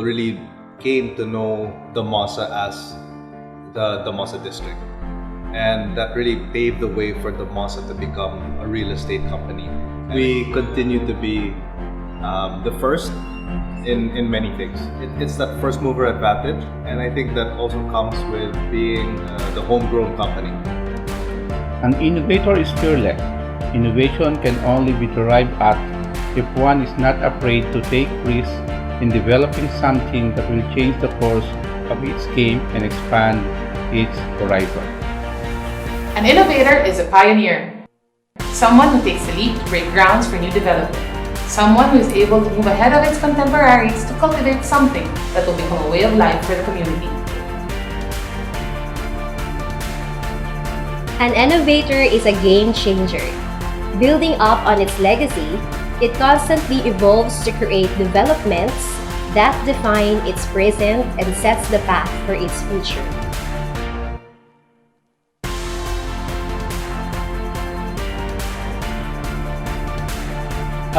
really came to know Damosa as the Damosa district. And that really paved the way for Damosa to become a real estate company. We continue to be the first in many things. It's that first mover advantage, and I think that also comes with being the homegrown company. An innovator is fearless. Innovation can only be derived at if one is not afraid to take risks in developing something that will change the course of its game and expand its horizon. An innovator is a pioneer, someone who takes the leap to break grounds for new development, someone who is able to move ahead of its contemporaries to cultivate something that will become a way of life for the community. An innovator is a game changer. Building up on its legacy, it constantly evolves to create developments that define its present and sets the path for its future.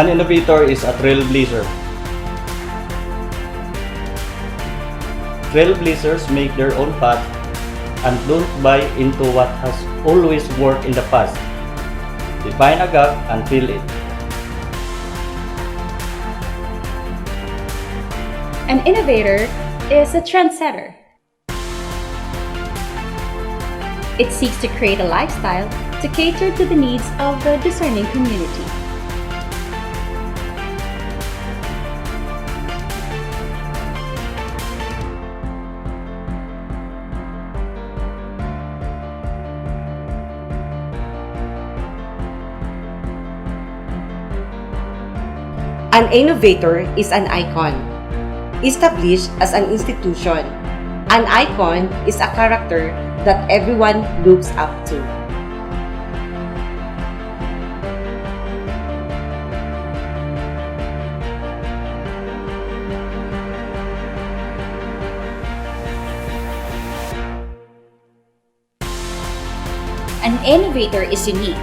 An innovator is a trailblazer. Trailblazers make their own path and don't buy into what has always worked in the past. They find a gap and fill it. An innovator is a trendsetter. It seeks to create a lifestyle to cater to the needs of the discerning community. An innovator is an icon, established as an institution. An icon is a character that everyone looks up to. An innovator is unique.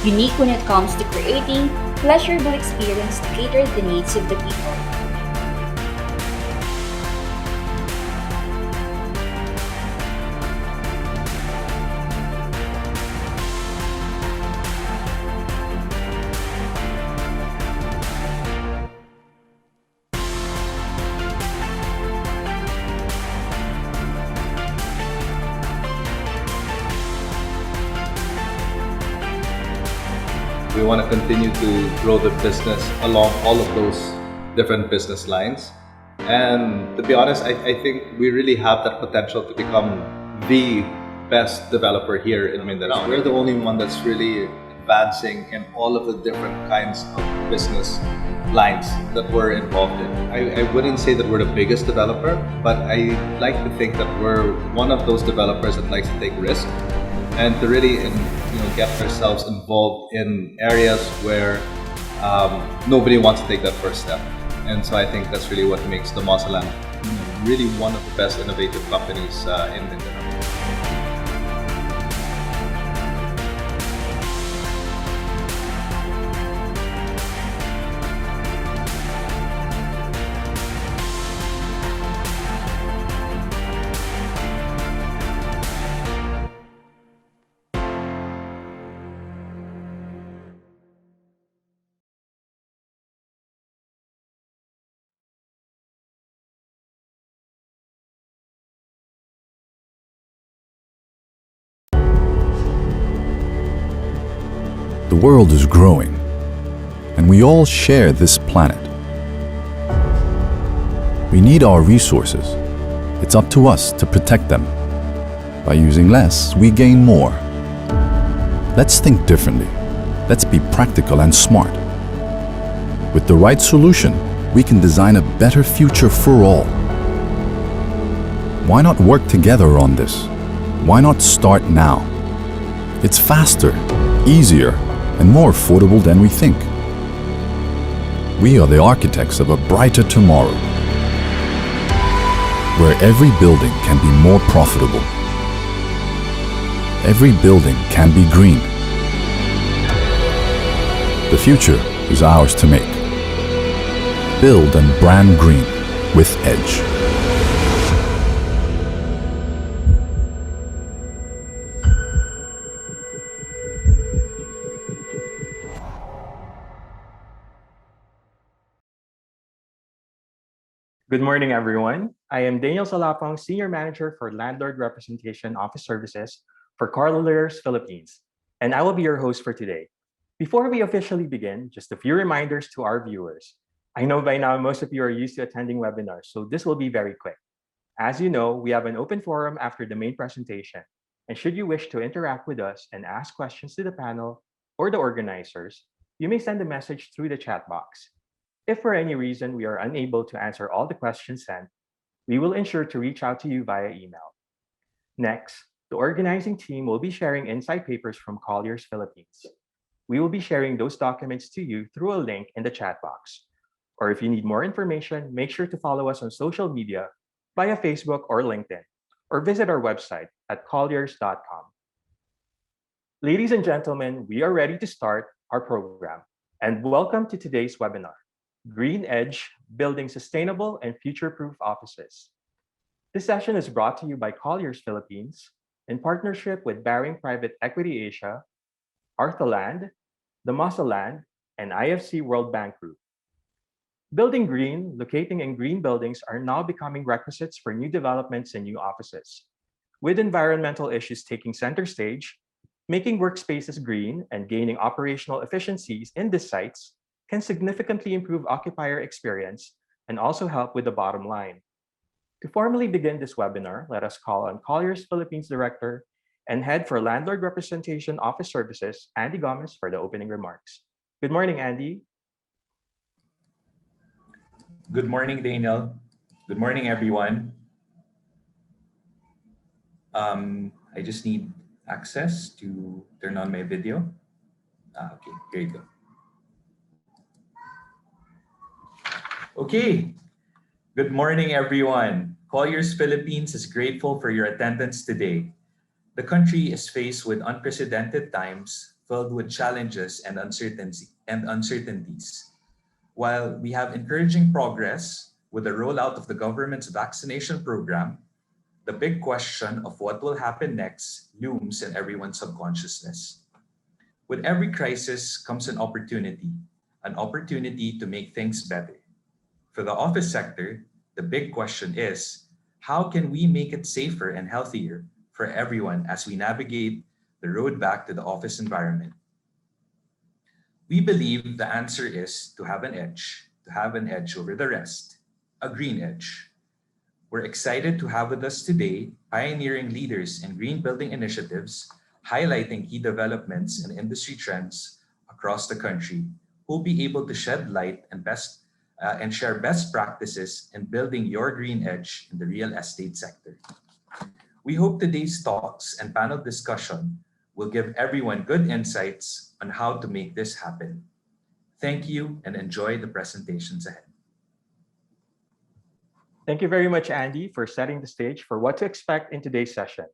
Unique when it comes to creating pleasurable experience to cater the needs of the people. We want to continue to grow the business along all of those different business lines. And to be honest, I think we really have that potential to become the best developer here in Mindanao. We're the only one that's really advancing in all of the different kinds of business lines that we're involved in. I wouldn't say that we're the biggest developer, but I like to think that we're one of those developers that likes to take risks and to really get ourselves involved in areas where nobody wants to take that first step. And so I think that's really what makes Damosa Land really one of the best innovative companies in Mindanao. The world is growing, and we all share this planet. We need our resources. It's up to us to protect them. By using less, we gain more. Let's think differently. Let's be practical and smart. With the right solution, we can design a better future for all. Why not work together on this? Why not start now? It's faster, easier, and more affordable than we think. We are the architects of a brighter tomorrow, where every building can be more profitable. Every building can be green. The future is ours to make. build and brand green with Edge. Good morning, everyone. I am Daniel Salapong, Senior Manager for Landlord Representation Office Services for Colliers Philippines, and I will be your host for today. Before we officially begin, just a few reminders to our viewers. I know by now most of you are used to attending webinars, so this will be very quick. As you know, we have an open forum after the main presentation, and should you wish to interact with us and ask questions to the panel or the organizers, you may send a message through the chat box. If for any reason we are unable to answer all the questions sent, we will ensure to reach out to you via email. Next, the organizing team will be sharing insight papers from Colliers Philippines. We will be sharing those documents to you through a link in the chat box. Or if you need more information, make sure to follow us on social media via Facebook or LinkedIn, or visit our website at colliers.com. Ladies and gentlemen, we are ready to start our program, and welcome to today's webinar, Green Edge, Building Sustainable and Future-Proof Offices. This session is brought to you by Colliers Philippines in partnership with Baring Private Equity Asia, Arthaland, Damosa Land, and IFC World Bank Group. Building green, locating in green buildings are now becoming requisites for new developments and new offices. With environmental issues taking center stage, making workspaces green and gaining operational efficiencies in these sites can significantly improve occupier experience and also help with the bottom line. To formally begin this webinar, let us call on Colliers Philippines Director and Head for Landlord Representation Office Services, Andy Gomez, for the opening remarks. Good morning, Andy. Good morning, Daniel. Good morning, everyone. I just need access to turn on my video. Okay, here you go. Okay, good morning, everyone. Colliers Philippines is grateful for your attendance today. The country is faced with unprecedented times filled with challenges and uncertainties. While we have encouraging progress with the rollout of the government's vaccination program, the big question of what will happen next looms in everyone's subconsciousness. With every crisis comes an opportunity to make things better. For the office sector, the big question is, how can we make it safer and healthier for everyone as we navigate the road back to the office environment? We believe the answer is to have an edge over the rest, a green edge. We're excited to have with us today pioneering leaders in green building initiatives, highlighting key developments and industry trends across the country, who will be able to shed light and share best practices in building your green edge in the real estate sector. We hope today's talks and panel discussion will give everyone good insights on how to make this happen. Thank you and enjoy the presentations ahead. Thank you very much, Andy, for setting the stage for what to expect in today's session.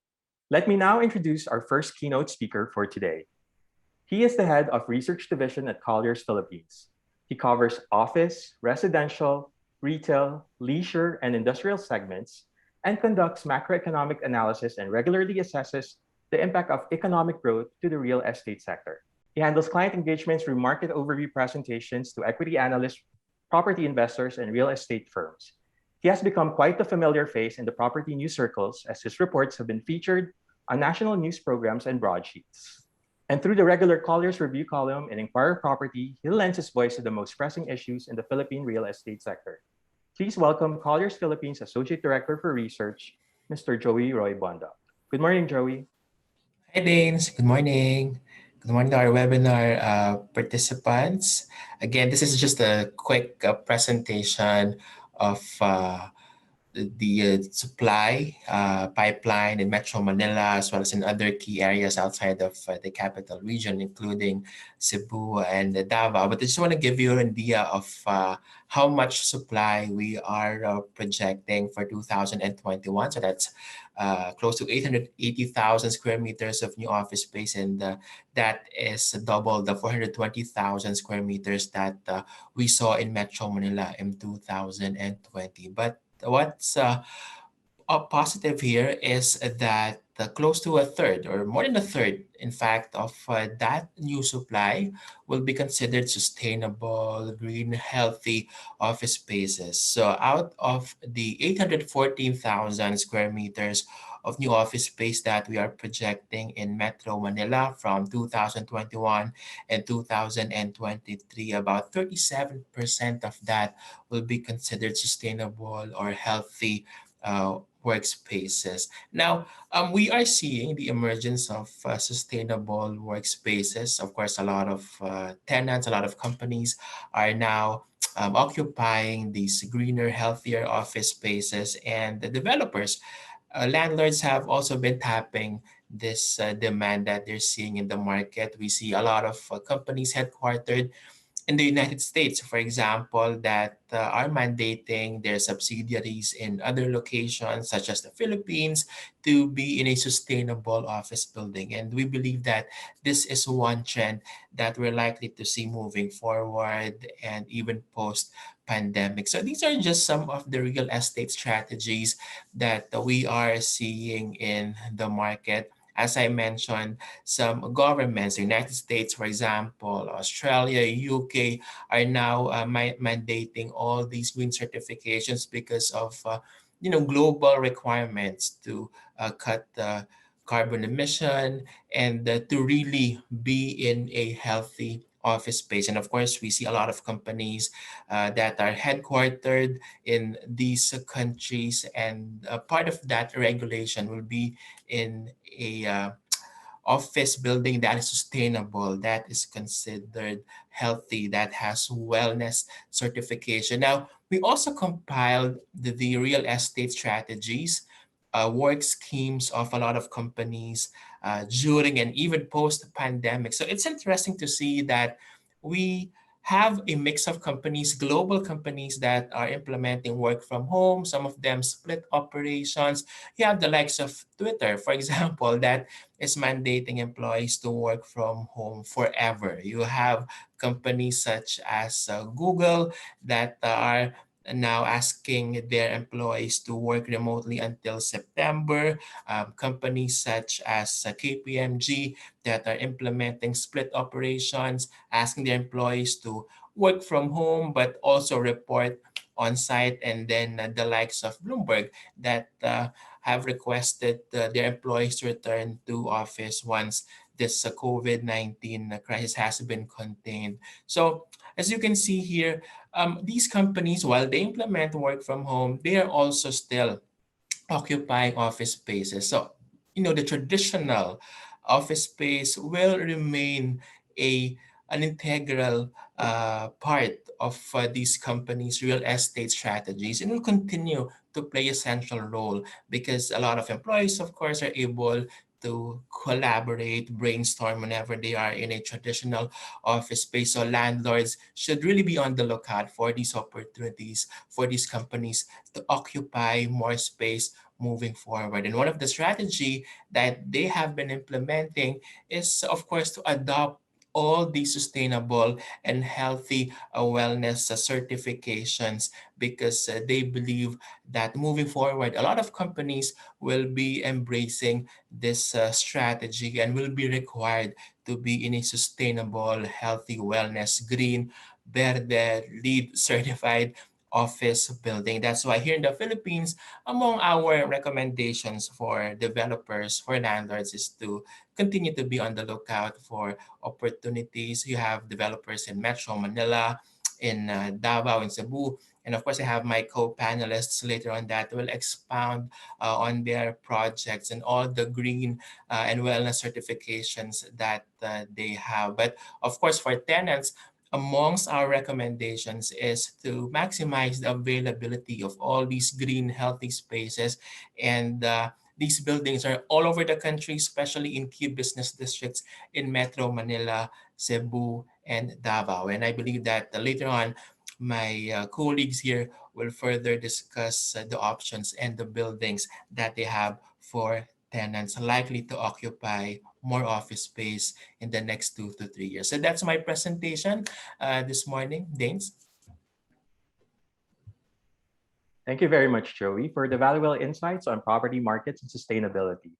Let me now introduce our first keynote speaker for today. He is the head of Research Division at Colliers Philippines. He covers office, residential, retail, leisure, and industrial segments, and conducts macroeconomic analysis and regularly assesses the impact of economic growth to the real estate sector. He handles client engagements through market overview presentations to equity analysts, property investors, and real estate firms. He has become quite the familiar face in the property news circles as his reports have been featured on national news programs and broadsheets. And through the regular Colliers Review column in Inquirer Property, he lends his voice to the most pressing issues in the Philippine real estate sector. Please welcome Colliers Philippines Associate Director for Research, Mr. Joey Roi Bondoc. Good morning, Joey. Hi, Danes. Good morning. Good morning to our webinar participants. Again, this is just a quick presentation of the supply pipeline in Metro Manila, as well as in other key areas outside of the capital region, including Cebu and Davao. But I just want to give you an idea of how much supply we are projecting for 2021. So that's close to 880,000 square meters of new office space, and that is double the 420,000 square meters that we saw in Metro Manila in 2020. But what's positive here is that close to a third, or more than a third, in fact, of that new supply will be considered sustainable, green, healthy office spaces. So out of the 814,000 square meters of new office space that we are projecting in Metro Manila from 2021 and 2023, about 37% of that will be considered sustainable or healthy workspaces. Now, we are seeing the emergence of sustainable workspaces. Of course, a lot of tenants, a lot of companies are now occupying these greener, healthier office spaces, and the developers, landlords have also been tapping this demand that they're seeing in the market. We see a lot of companies headquartered in the United States, for example, that are mandating their subsidiaries in other locations, such as the Philippines, to be in a sustainable office building. And we believe that this is one trend that we're likely to see moving forward and even post pandemic. So these are just some of the real estate strategies that we are seeing in the market. As I mentioned, some governments, the United States, for example, Australia, UK, are now mandating all these green certifications because of global requirements to cut the carbon emission and to really be in a healthy office space. And of course, we see a lot of companies that are headquartered in these countries, and part of that regulation will be in a office building that is sustainable, that is considered healthy, that has wellness certification. Now, we also compiled the real estate strategies, work schemes of a lot of companies during and even post pandemic. So it's interesting to see that we have a mix of companies, global companies that are implementing work from home. Some of them split operations. You have the likes of Twitter, for example, that is mandating employees to work from home forever. You have companies such as Google that are now asking their employees to work remotely until September. Companies such as KPMG that are implementing split operations, asking their employees to work from home but also report on site, and then the likes of Bloomberg that have requested their employees to return to office once this COVID-19 crisis has been contained. So as you can see here, these companies, while they implement work from home, they are also still occupying office spaces. So, the traditional office space will remain a an integral part of these companies' real estate strategies, and will continue to play a central role because a lot of employees, of course, are able to collaborate, brainstorm whenever they are in a traditional office space. So landlords should really be on the lookout for these opportunities for these companies to occupy more space moving forward. And one of the strategy that they have been implementing is, of course, to adopt all these sustainable and healthy wellness certifications, because they believe that moving forward, a lot of companies will be embracing this strategy and will be required to be in a sustainable, healthy, wellness, green, verde, LEED certified office building. That's why here in the Philippines, among our recommendations for developers, for landlords, is to continue to be on the lookout for opportunities. You have developers in Metro Manila, in Davao, in Cebu, and of course, I have my co-panelists later on that will expound on their projects and all the green and wellness certifications that they have. But of course, for tenants, amongst our recommendations is to maximize the availability of all these green, healthy spaces. And these buildings are all over the country, especially in key business districts in Metro Manila, Cebu, and Davao. And I believe that later on, my colleagues here will further discuss the options and the buildings that they have for tenants likely to occupy more office space in the next 2 to 3 years. So that's my presentation this morning, Danes. Thank you very much, Joey, for the valuable insights on property markets and sustainability.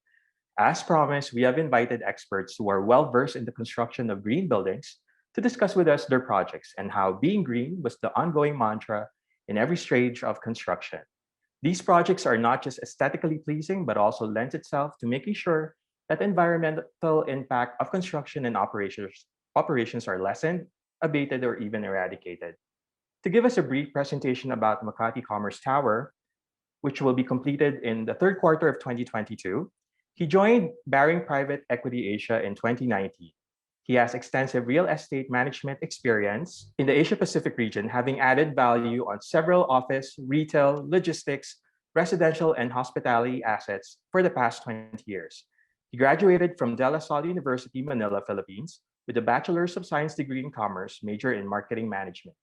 As promised, we have invited experts who are well versed in the construction of green buildings to discuss with us their projects and how being green was the ongoing mantra in every stage of construction. These projects are not just aesthetically pleasing, but also lends itself to making sure that the environmental impact of construction and operations are lessened, abated, or even eradicated. To give us a brief presentation about Makati Commerce Tower, which will be completed in the third quarter of 2022, he joined Baring Private Equity Asia in 2019. He has extensive real estate management experience in the Asia Pacific region, having added value on several office, retail, logistics, residential, and hospitality assets for the past 20 years. He graduated from De La Salle University, Manila, Philippines, with a Bachelor's of Science degree in Commerce, major in Marketing Management.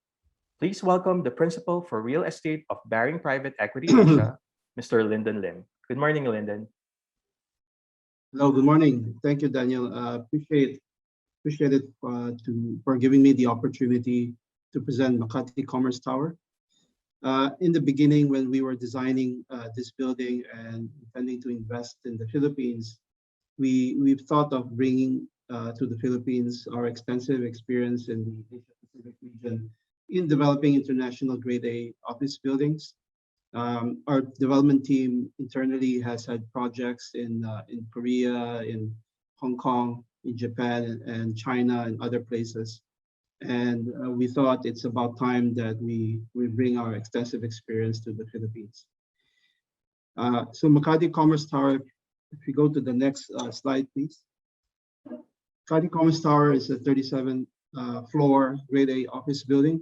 Please welcome the Principal for Real Estate of Baring Private Equity Asia, Mr. Lyndon Lim. Good morning, Lyndon. Hello, good morning. Thank you, Daniel. Appreciate it for giving me the opportunity to present Makati Commerce Tower. In the beginning, when we were designing this building and intending to invest in the Philippines, we've thought of bringing to the Philippines our extensive experience in the Asia Pacific region in developing international grade A office buildings. Our development team internally has had projects in Korea, in Hong Kong, in Japan, and China, and other places. And we thought it's about time that we bring our extensive experience to the Philippines. So Makati Commerce Tower, if you go to the next slide, please. Makati Commerce Tower is a 37-floor grade A office building.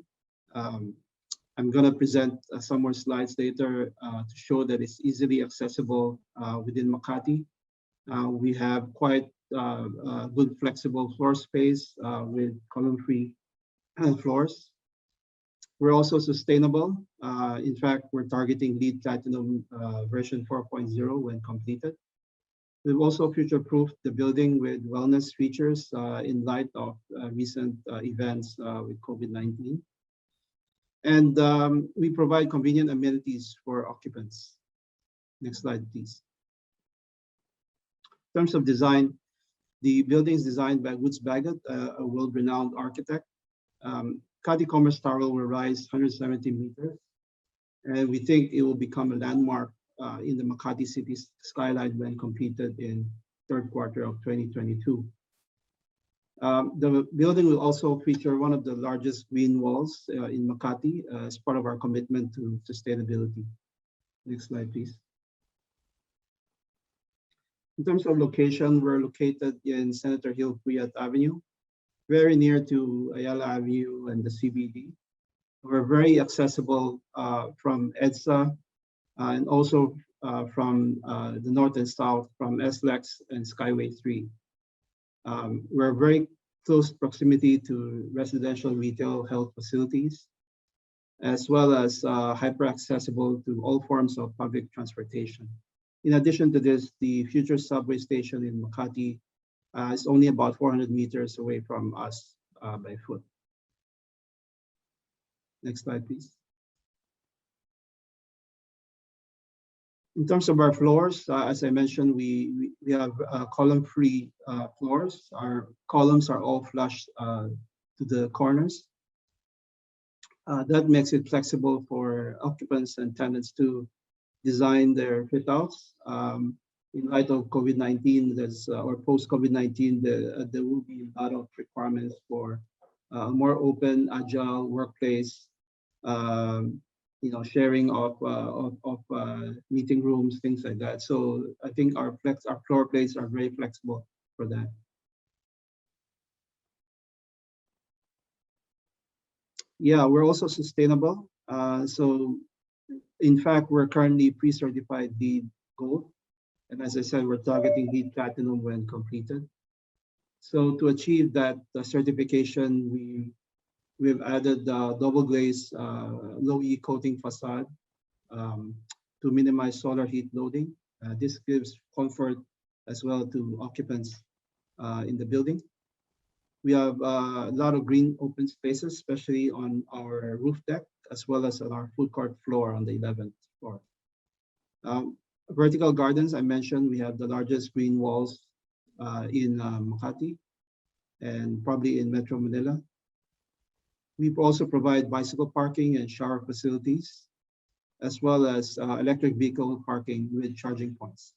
I'm going to present some more slides later to show that it's easily accessible within Makati. We have quite good flexible floor space with column-free floors. We're also sustainable. In fact, we're targeting LEED Platinum version 4.0 when completed. We've also future-proofed the building with wellness features in light of recent events with COVID-19. And we provide convenient amenities for occupants. Next slide, please. In terms of design, the building is designed by Woods Bagot, a world-renowned architect. Makati Commerce Tower will rise 170 meters, and we think it will become a landmark in the Makati city skyline when completed in third quarter of 2022. The building will also feature one of the largest green walls in Makati as part of our commitment to sustainability. Next slide, please. In terms of location, we're located in Senator Hill Puyat Avenue, very near to Ayala Avenue and the CBD. We're very accessible from EDSA and also from the north and south from SLEX and Skyway 3. We're very close proximity to residential, retail, health facilities, as well as hyper accessible to all forms of public transportation. In addition to this, the future subway station in Makati is only about 400 meters away from us by foot. Next slide, please. In terms of our floors, as I mentioned, we have column-free floors. Our columns are all flush to the corners. That makes it flexible for occupants and tenants to design their fit-outs. In light of COVID-19, or post-COVID-19, there will be a lot of requirements for a more open, agile workplace. Sharing of meeting rooms, things like that. So I think our floor plates are very flexible for that. Yeah, we're also sustainable. So in fact, we're currently pre-certified LEED Gold. And as I said, we're targeting LEED Platinum when completed. So to achieve that certification, we've added double glaze low E coating facade um, to minimize solar heat loading. This gives comfort as well to occupants in the building. We have a lot of green open spaces, especially on our roof deck, as well as on our food court floor on the 11th floor. Vertical gardens, I mentioned, we have the largest green walls in Makati and probably in Metro Manila. We also provide bicycle parking and shower facilities, as well as electric vehicle parking with charging points.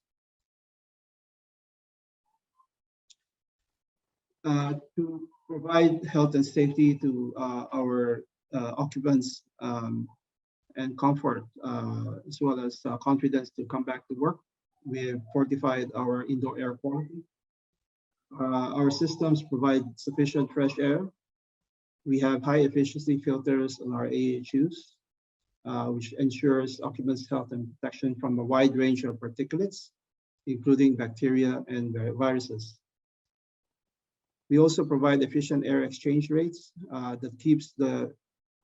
To provide health and safety to our occupants and comfort, as well as confidence to come back to work, we have fortified our indoor air quality. Our systems provide sufficient fresh air. We have high efficiency filters on our AHUs, which ensures occupants' health and protection from a wide range of particulates, including bacteria and viruses. We also provide efficient air exchange rates that keeps the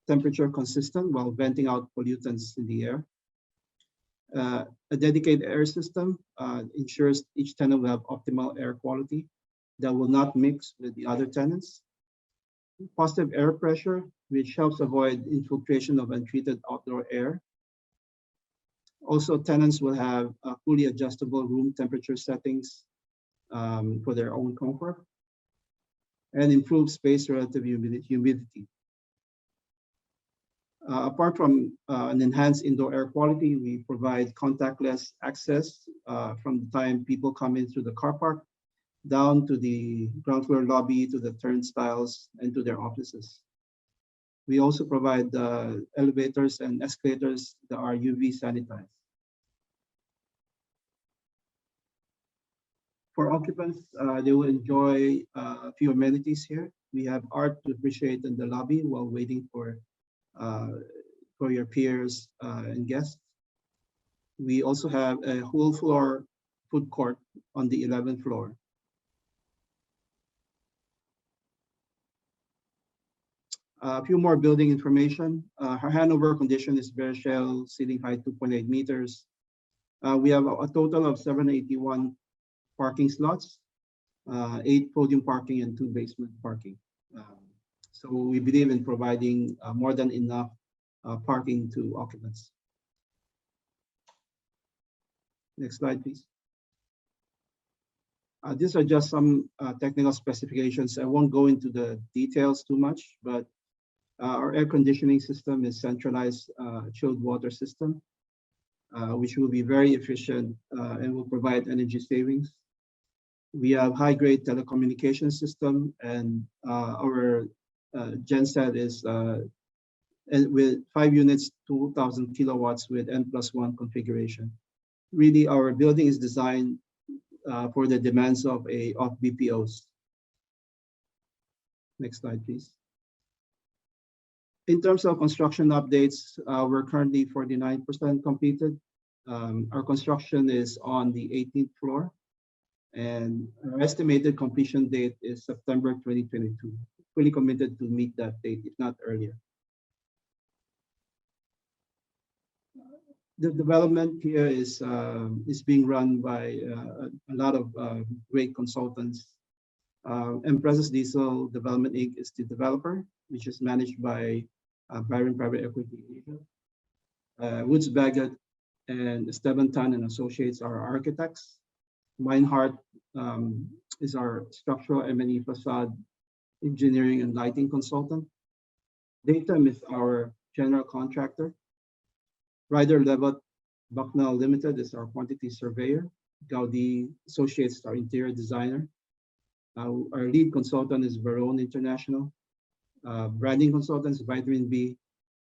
temperature consistent while venting out pollutants in the air. A dedicated air system ensures each tenant will have optimal air quality that will not mix with the other tenants. Positive air pressure, which helps avoid infiltration of untreated outdoor air. Also, tenants will have fully adjustable room temperature settings for their own comfort, and improve space relative humidity. Apart from an enhanced indoor air quality, we provide contactless access from the time people come in through the car park down to the ground floor lobby, to the turnstiles, and to their offices. We also provide elevators and escalators that are UV sanitized. For occupants, they will enjoy a few amenities here. We have art to appreciate in the lobby while waiting for your peers and guests. We also have a whole floor food court on the 11th floor. A few more building information. Our handover condition is bare shell, ceiling height 2.8 meters. We have a total of 781 parking slots, 8 podium parking and 2 basement parking. So we believe in providing more than enough parking to occupants. Next slide, please. These are just some technical specifications. I won't go into the details too much, but our air conditioning system is centralized chilled water system, which will be very efficient and will provide energy savings. We have high-grade telecommunication system, and our genset is with 5 units, 2,000 kilowatts with N+1 configuration. Really, our building is designed for the demands of BPOs. Next slide, please. In terms of construction updates, we're currently 49% completed. Our construction is on the 18th floor, and our estimated completion date is September 2022. Fully committed to meet that date, if not earlier. The development here is being run by a lot of great consultants. Empresas Diesel Development Inc. is the developer, which is managed by Byron Private Equity Asia. Woods Bagot and Esteban Tan and Associates are architects. Meinhardt is our structural M&E facade engineering and lighting consultant. Datum is our general contractor. Ryder Levitt Bucknell Limited is our quantity surveyor. Gaudi Associates is our interior designer. Our lead consultant is Barone International. Branding consultants, Vitamin B.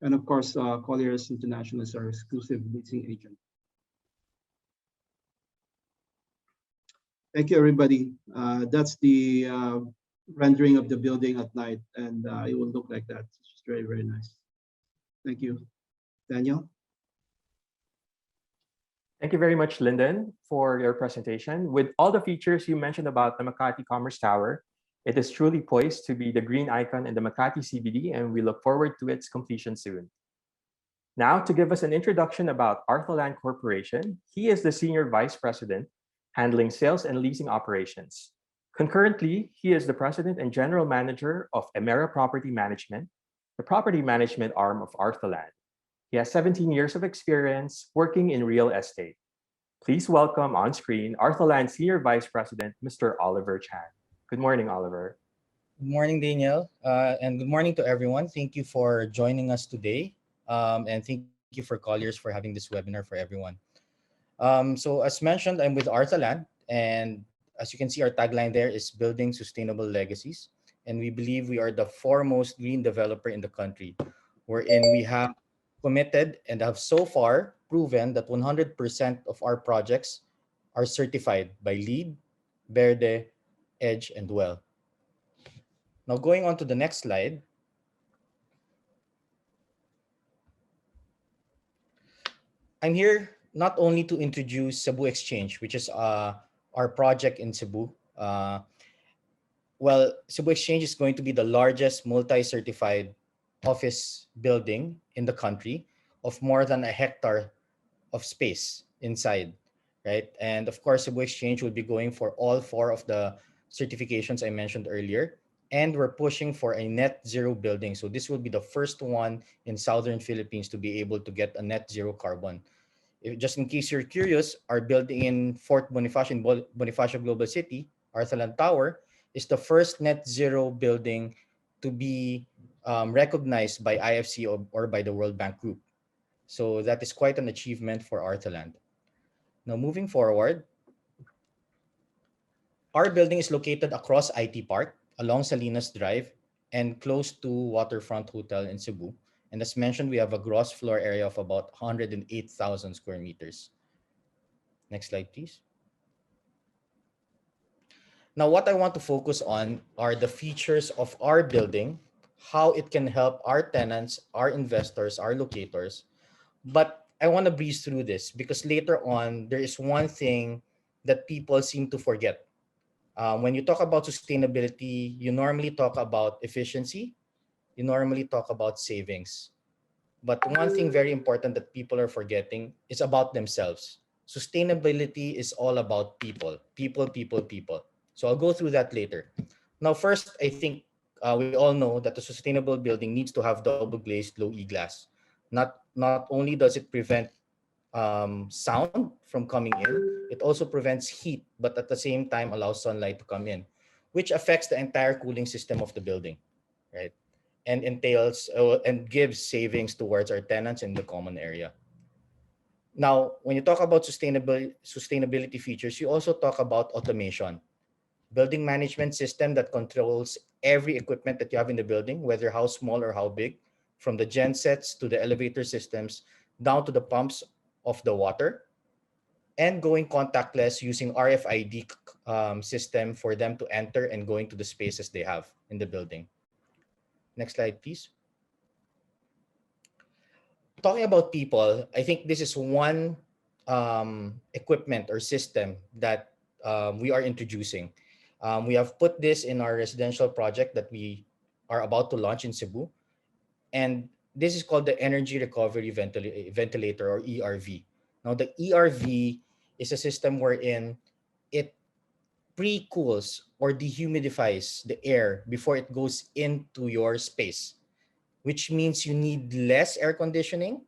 And of course, Colliers International is our exclusive leasing agent. Thank you, everybody. That's the rendering of the building at night, and it will look like that. It's very, very nice. Thank you. Daniel? Thank you very much, Lyndon, for your presentation. With all the features you mentioned about the Makati Commerce Tower, it is truly poised to be the green icon in the Makati CBD, and we look forward to its completion soon. Now, to give us an introduction about Arthaland Corporation, he is the Senior Vice President handling sales and leasing operations. Concurrently, he is the President and General Manager of Emera Property Management, the property management arm of Arthaland. He has 17 years of experience working in real estate. Please welcome on screen Arthaland Senior Vice President, Mr. Oliver Chan. Good morning, Oliver. Good morning, Daniel, and good morning to everyone. Thank you for joining us today, and thank you for Colliers for having this webinar for everyone. So as mentioned, I'm with Arthaland, and as you can see, our tagline there is building sustainable legacies. And we believe we are the foremost green developer in the country, wherein we have committed and have so far proven that 100% of our projects are certified by LEED, Verde, EDGE, and WELL. Now going on to the next slide. I'm here not only to introduce Cebu Exchange, which is our project in Cebu. Cebu Exchange is going to be the largest multi-certified office building in the country of more than a hectare of space inside, right? And of course, Cebu Exchange will be going for all four of the certifications I mentioned earlier. And we're pushing for a net zero building. So this will be the first one in Southern Philippines to be able to get a net zero carbon. Just in case you're curious, our building in Fort Bonifacio in Bonifacio Global City, Arthaland Tower, is the first net zero building to be recognized by IFC or by the World Bank Group. So that is quite an achievement for Arthaland. Now moving forward, our building is located across IT Park, along Salinas Drive, and close to Waterfront Hotel in Cebu. And as mentioned, we have a gross floor area of about 108,000 square meters. Next slide, please. Now, what I want to focus on are the features of our building, how it can help our tenants, our investors, our locators. But I want to breeze through this because later on, there is one thing that people seem to forget. When you talk about sustainability, you normally talk about efficiency. You normally talk about savings. But one thing very important that people are forgetting is about themselves. Sustainability is all about people. So I'll go through that later. Now, first, I think we all know that a sustainable building needs to have double glazed low E glass. Not only does it prevent sound from coming in, it also prevents heat, but at the same time allows sunlight to come in, which affects the entire cooling system of the building, right? And entails and gives savings towards our tenants in the common area. Now, when you talk about sustainability features, you also talk about automation. Building management system that controls every equipment that you have in the building, whether how small or how big, from the gensets to the elevator systems, down to the pumps of the water, and going contactless using RFID system for them to enter and going to the spaces they have in the building. Next slide, please. Talking about people, I think this is one equipment or system that we are introducing. We have put this in our residential project that we are about to launch in Cebu. And this is called the Energy Recovery Ventilator or ERV. Now, the ERV is a system wherein it pre-cools or dehumidifies the air before it goes into your space, which means you need less air conditioning.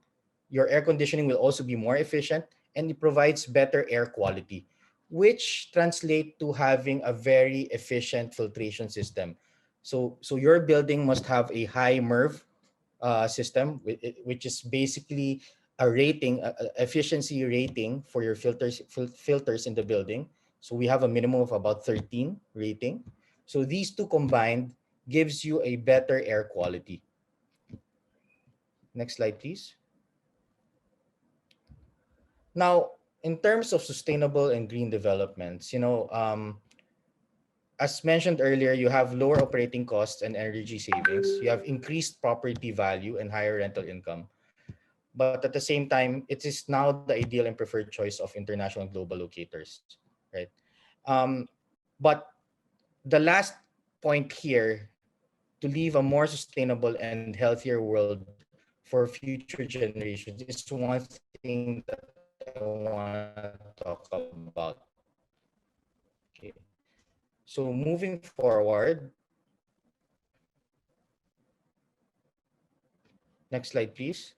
Your air conditioning will also be more efficient, and it provides better air quality, which translate to having a very efficient filtration system. So your building must have a high MERV system, which is basically a rating, efficiency rating for your filters in the building. So we have a minimum of about 13 rating. So these two combined gives you a better air quality. Next slide, please. Now, in terms of sustainable and green developments, as mentioned earlier, you have lower operating costs and energy savings. You have increased property value and higher rental income. But at the same time, it is now the ideal and preferred choice of international and global locators, right? Um, but the last point here, to leave a more sustainable and healthier world for future generations, is one thing that I want to talk about. Okay. So moving forward, next slide, please.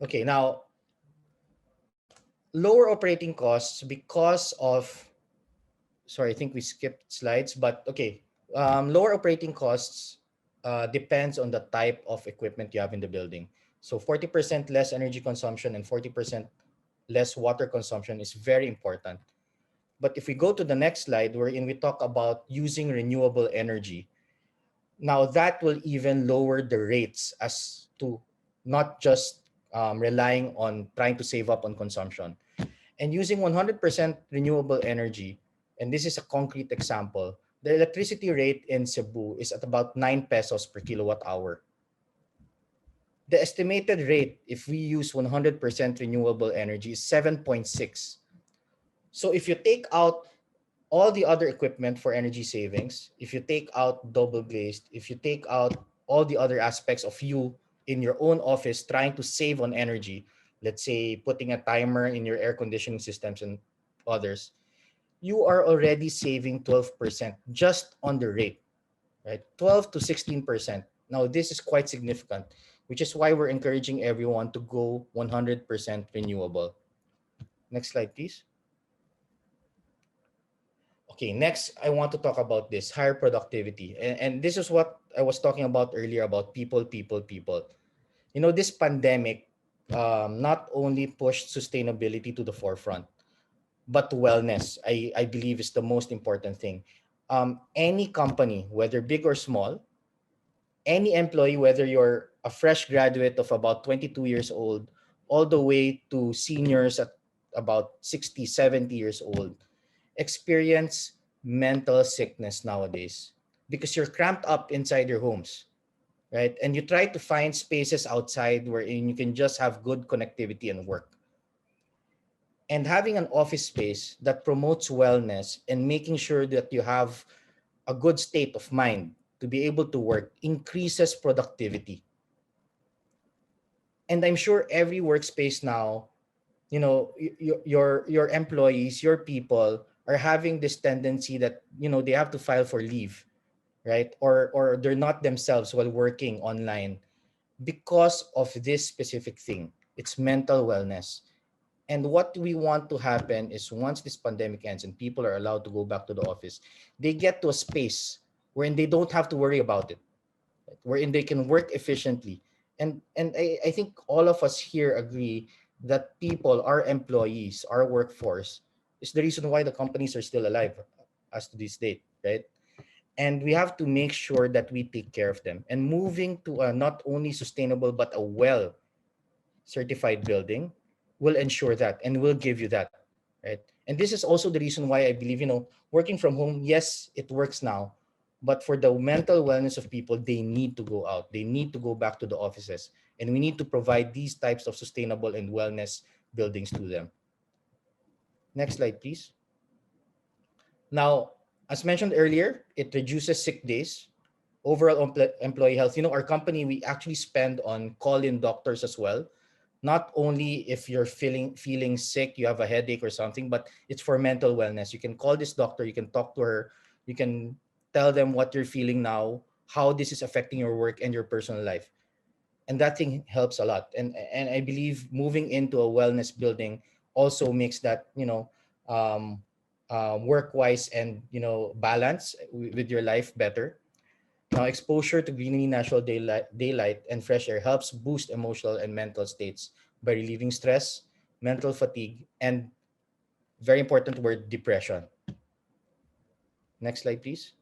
Okay, now lower operating costs because of, sorry, I think we skipped slides, but okay. Lower operating costs depends on the type of equipment you have in the building. So 40% less energy consumption and 40% less water consumption is very important. But if we go to the next slide, wherein we talk about using renewable energy, now that will even lower the rates as to not just relying on trying to save up on consumption. And using 100% renewable energy, and this is a concrete example, the electricity rate in Cebu is at about 9 pesos per kilowatt hour. The estimated rate, if we use 100% renewable energy, is 7.6. So if you take out all the other equipment for energy savings, if you take out double glazed, if you take out all the other aspects of you in your own office trying to save on energy, let's say putting a timer in your air conditioning systems and others, you are already saving 12% just on the rate, right? 12 to 16%. Now, this is quite significant, which is why we're encouraging everyone to go 100% renewable. Next slide, please. Okay, next, I want to talk about this higher productivity. And this is what I was talking about earlier about people, people, people. You know, this pandemic not only pushed sustainability to the forefront, but wellness, I believe, is the most important thing. Any company, whether big or small, any employee, whether you're a fresh graduate of about 22 years old, all the way to seniors at about 60, 70 years old, experience mental sickness nowadays because you're cramped up inside your homes, right? And you try to find spaces outside wherein you can just have good connectivity and work. And having an office space that promotes wellness and making sure that you have a good state of mind to be able to work increases productivity. And I'm sure every workspace now, you know, your employees, your people are having this tendency that, you know, they have to file for leave, right? Or they're not themselves while working online because of this specific thing. It's mental wellness. And what we want to happen is once this pandemic ends and people are allowed to go back to the office, they get to a space wherein they don't have to worry about it, right? Wherein they can work efficiently. And I think all of us here agree that people, our employees, our workforce, is the reason why the companies are still alive as to this date, right? And we have to make sure that we take care of them. And moving to a not only sustainable but a well certified building will ensure that and will give you that, right? And this is also the reason why I believe, you know, working from home, yes, it works now, but for the mental wellness of people, they need to go out, they need to go back to the offices, and we need to provide these types of sustainable and wellness buildings to them. Next slide, please. Now, as mentioned earlier, it reduces sick days, overall employee health. You know, our company, we actually spend on call-in doctors as well. Not only if you're feeling sick, you have a headache or something, but it's for mental wellness. You can call this doctor, you can talk to her, you can tell them what you're feeling now, how this is affecting your work and your personal life. And that thing helps a lot. And I believe moving into a wellness building also makes that, you know, work-wise and, you know, balance with your life better. Now, exposure to greenery, natural daylight, and fresh air helps boost emotional and mental states by relieving stress, mental fatigue, and very important word, depression. Next slide, please.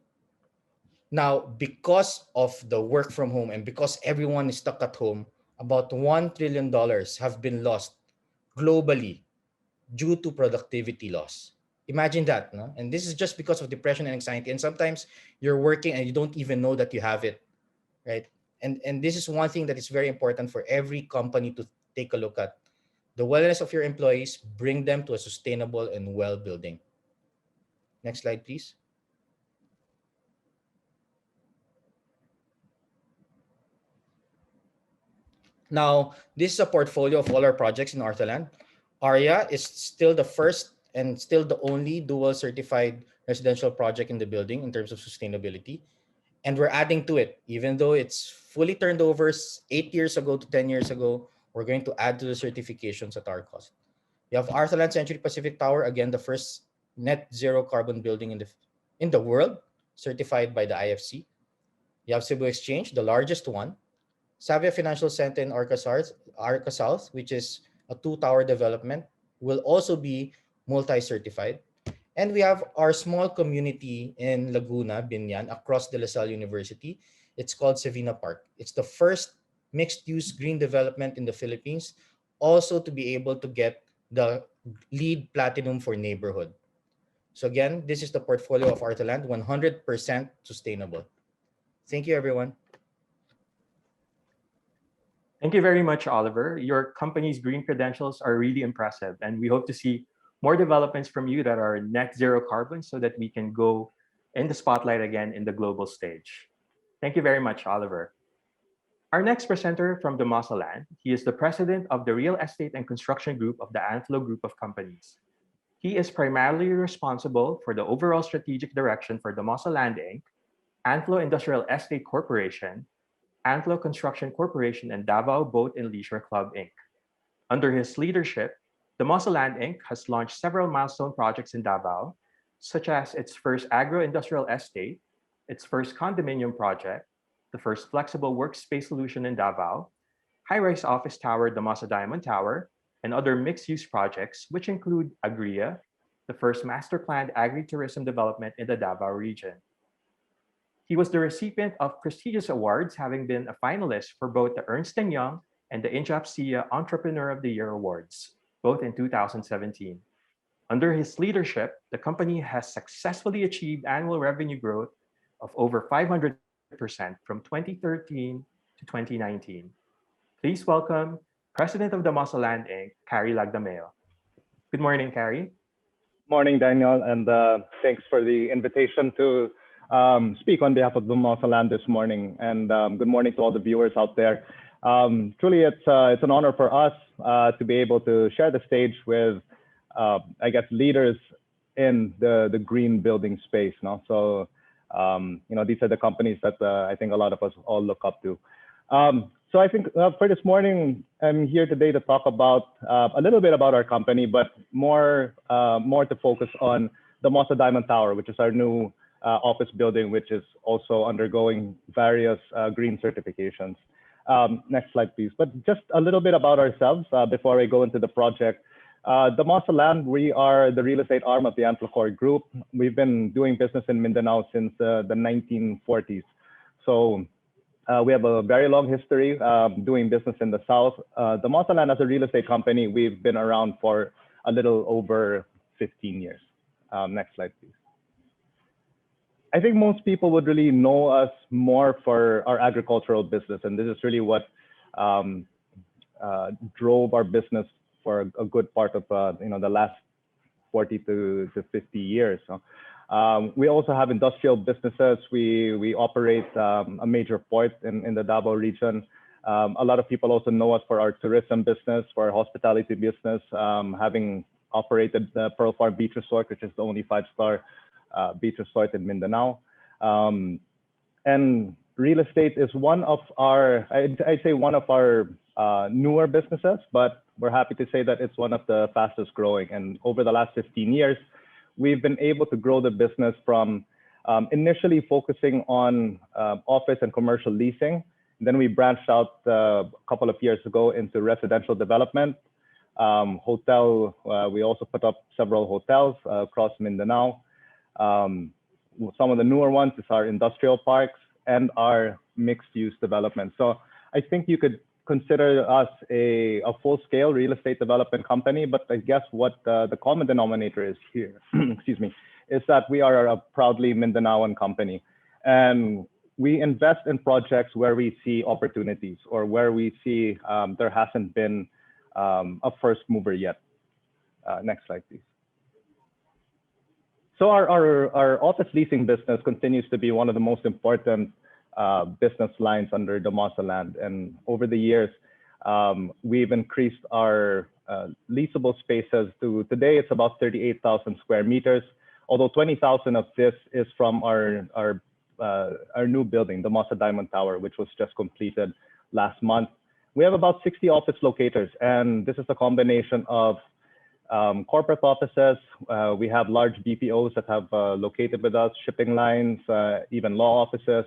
Now, because of the work from home and because everyone is stuck at home, about $1 trillion have been lost globally due to productivity loss. Imagine that, no? And this is just because of depression and anxiety. And sometimes you're working and you don't even know that you have it, right? And this is one thing that is very important for every company to take a look at. The wellness of your employees, bring them to a sustainable and well building. Next slide, please. Now, this is a portfolio of all our projects in Arthaland. ARIA is still the first and still the only dual certified residential project in the building in terms of sustainability. And we're adding to it, even though it's fully turned over 8 years ago to 10 years ago, we're going to add to the certifications at our cost. You have Arthaland Century Pacific Tower, again, the first net zero carbon building in the world, certified by the IFC. You have Cebu Exchange, the largest one. Savia Financial Center in Arca South, which is a 2-tower development, will also be multi-certified. And we have our small community in Laguna, Binyan, across De La Salle University. It's called Savina Park. It's the first mixed-use green development in the Philippines, also to be able to get the LEED Platinum for neighborhood. So again, this is the portfolio of Arthaland, 100% sustainable. Thank you, everyone. Thank you very much, Oliver. Your company's green credentials are really impressive, and we hope to see more developments from you that are net zero carbon so that we can go in the spotlight again in the global stage. Thank you very much, Oliver. Our next presenter from Damosa Land, he is the president of the Real Estate and Construction Group of the Anflo Group of Companies. He is primarily responsible for the overall strategic direction for Damosa Land Inc., Anflo Industrial Estate Corporation, Anflo Construction Corporation, and Davao Boat and Leisure Club Inc. Under his leadership, Damosa Land Inc. has launched several milestone projects in Davao, such as its first agro-industrial estate, its first condominium project, the first flexible workspace solution in Davao, high-rise office tower Damosa Diamond Tower, and other mixed-use projects, which include Agria, the first master-planned agri-tourism development in the Davao region. He was the recipient of prestigious awards, having been a finalist for both the Ernst & Young and the INJAPSIA Entrepreneur of the Year Awards, both in 2017. Under his leadership, the company has successfully achieved annual revenue growth of over 500% from 2013 to 2019. Please welcome President of Damosa Land Inc., Cary Lagdameo. Good morning, Cary. Morning, Daniel, and thanks for the invitation to speak on behalf of Damosa Land this morning. And good morning to all the viewers out there. Truly, it's an honor for us to be able to share the stage with, I guess, leaders in the green building space. No? So, these are the companies that I think a lot of us all look up to. So I think for this morning, I'm here today to talk about a little bit about our company, but more to focus on Damosa Diamond Tower, which is our new office building, which is also undergoing various green certifications. Next slide, please. But just a little bit about ourselves before I go into the project. Damosa Land, we are the real estate arm of the Anflo Group. We've been doing business in Mindanao since the 1940s. So we have a very long history doing business in the South. Damosa Land, as a real estate company, we've been around for a little over 15 years. Next slide, please. I think most people would really know us more for our agricultural business, and this is really what drove our business for a good part of the last 40 to 50 years. So, we also have industrial businesses. We operate a major port in the Davao region. A lot of people also know us for our tourism business, for our hospitality business, having operated the Pearl Farm Beach Resort, which is the only 5-star beach resort in Mindanao. And real estate is one of our, I'd say one of our newer businesses, but we're happy to say that it's one of the fastest growing. And over the last 15 years, we've been able to grow the business from initially focusing on office and commercial leasing. Then we branched out a couple of years ago into residential development, hotel. We also put up several hotels across Mindanao. Some of the newer ones is our industrial parks and our mixed-use development. So I think you could consider us a full-scale real estate development company, but I guess what the common denominator is here, excuse me, is that we are a proudly Mindanaoan company. And we invest in projects where we see opportunities or where we see there hasn't been a first mover yet. Next slide, please. So our office leasing business continues to be one of the most important business lines under Damosa Land. And over the years, we've increased our leasable spaces to today, it's about 38,000 square meters, although 20,000 of this is from our new building, Damosa Diamond Tower, which was just completed last month. We have about 60 office locators, and this is a combination of corporate offices. We have large BPOs that have located with us, shipping lines, even law offices,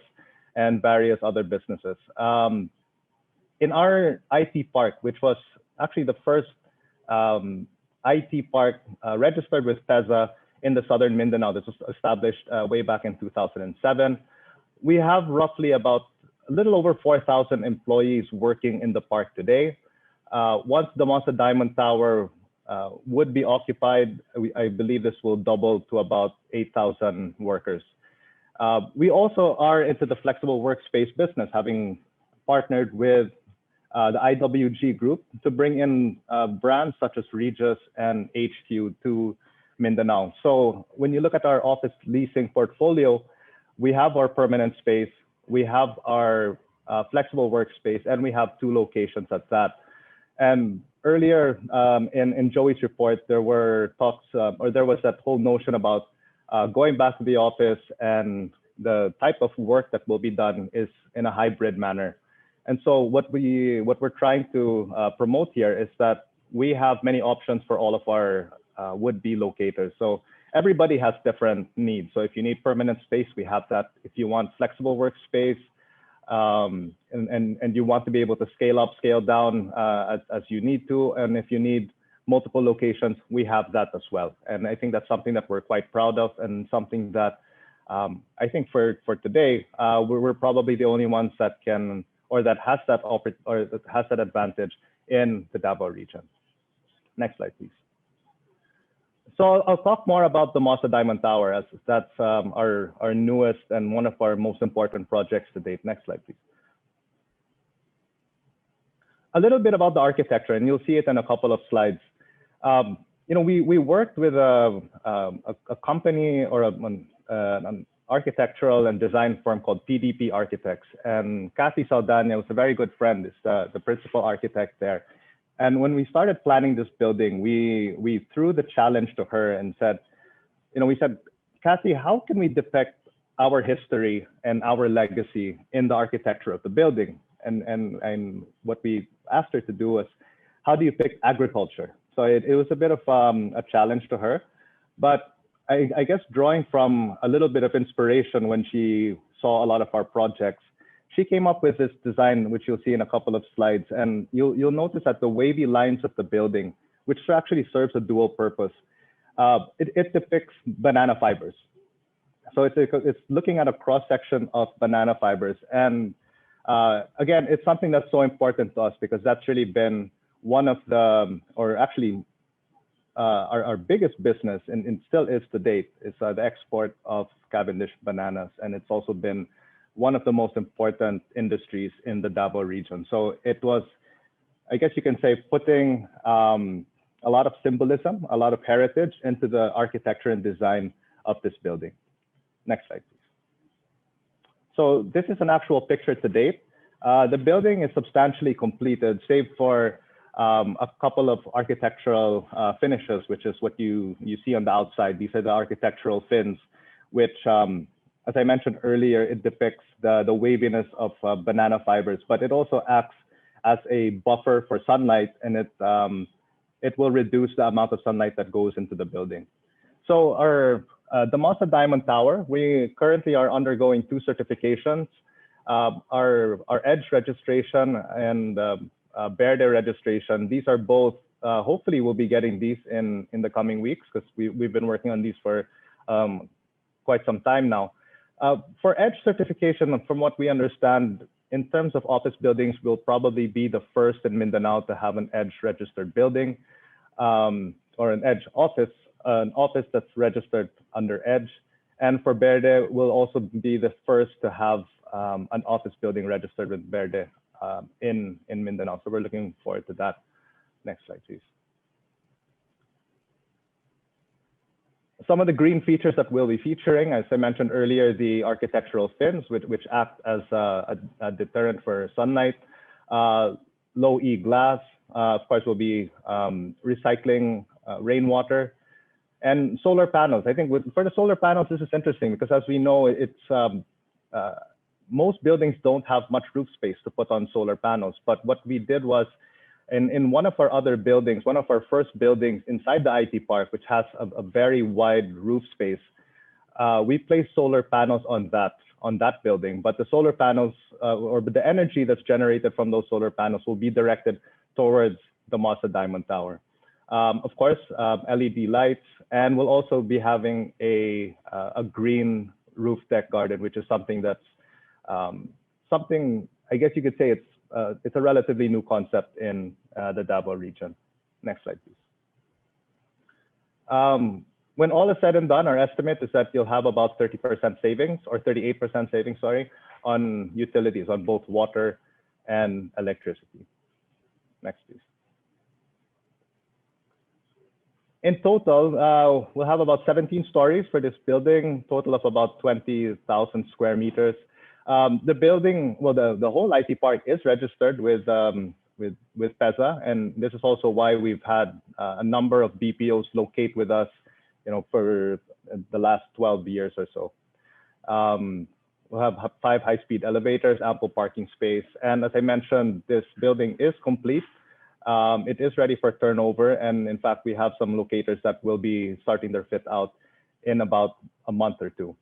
and various other businesses. In our IT park, which was actually the first IT park registered with PEZA in the Southern Mindanao, this was established way back in 2007. We have roughly about a little over 4,000 employees working in the park today. Once Damosa Diamond Tower would be occupied, I believe this will double to about 8,000 workers. We also are into the flexible workspace business, having partnered with the IWG group to bring in brands such as Regis and HQ to Mindanao. So when you look at our office leasing portfolio, we have our permanent space, we have our flexible workspace, and we have 2 locations at that. And earlier in Joey's report, there were talks, or there was that whole notion about going back to the office, and the type of work that will be done is in a hybrid manner. And so what we're trying to promote here is that we have many options for all of our would-be locators. So everybody has different needs. So if you need permanent space, we have that. If you want flexible workspace, and you want to be able to scale up, scale down as you need to, and if you need multiple locations, we have that as well. And I think that's something that we're quite proud of, and something that I think for today, we're probably the only ones that can, or that has that advantage in the Davao region. Next slide, please. So I'll talk more about the Damosa Diamond Tower, as that's our newest and one of our most important projects to date. Next slide, please. A little bit about the architecture, and you'll see it in a couple of slides. We worked with a company or an architectural and design firm called PDP Architects, and Kathy Saldana was a very good friend, is the principal architect there. And when we started planning this building, we threw the challenge to her and said, we said, Kathy, how can we depict our history and our legacy in the architecture of the building? And what we asked her to do was, how do you pick agriculture? So it was a bit of a challenge to her, but I guess drawing from a little bit of inspiration when she saw a lot of our projects, she came up with this design, which you'll see in a couple of slides. And you'll notice that the wavy lines of the building, which actually serves a dual purpose, it depicts banana fibers. So it's looking at a cross-section of banana fibers. And again, it's something that's so important to us, because that's really been one of the, or actually our biggest business, and still is to date, is the export of Cavendish bananas. And it's also been one of the most important industries in the Davao region. So it was, I guess you can say, putting a lot of symbolism, a lot of heritage into the architecture and design of this building. Next slide, please. So this is an actual picture to date. The building is substantially completed, save for a couple of architectural finishes, which is what you see on the outside. These are the architectural fins, which, as I mentioned earlier, it depicts the waviness of banana fibers, but it also acts as a buffer for sunlight, and it will reduce the amount of sunlight that goes into the building. So our Damosa Diamond Tower, we currently are undergoing 2 certifications. Our EDGE registration and Verde registration. These are both, hopefully we'll be getting these in the coming weeks, because we've been working on these for quite some time now. For EDGE certification, from what we understand, In terms of office buildings, we'll probably be the first in Mindanao to have an EDGE registered building, or an EDGE office, an office that's registered under EDGE. And for Verde, we'll also be the first to have an office building registered with Verde in Mindanao. So we're looking forward to that. Next slide, please. Some of the green features that we'll be featuring, as I mentioned earlier, the architectural fins, which act as a deterrent for sunlight, low E glass, of course, we'll be recycling rainwater, and solar panels. I think for the solar panels, this is interesting because as we know, most buildings don't have much roof space to put on solar panels. But what we did was, in one of our other buildings, one of our first buildings inside the IT park, which has a very wide roof space, we placed solar panels on that building. But the solar panels, or the energy that's generated from those solar panels, will be directed towards the Damosa Diamond Tower. Of course, LED lights, and we'll also be having a green roof deck garden, which is something that's something, I guess you could say it's a relatively new concept in the Davao region. Next slide, please. When all is said and done, our estimate is that you'll have about 30% savings, or 38% savings, sorry, on utilities, on both water and electricity. Next, please. In total, we'll have about 17 stories for this building, total of about 20,000 square meters. The building, well, the whole IT park is registered with PEZA, and this is also why we've had a number of BPOs locate with us, for the last 12 years or so. We'll have 5 high-speed elevators, ample parking space, and as I mentioned, this building is complete. It is ready for turnover, and in fact, we have some locators that will be starting their fit out in about a month or two.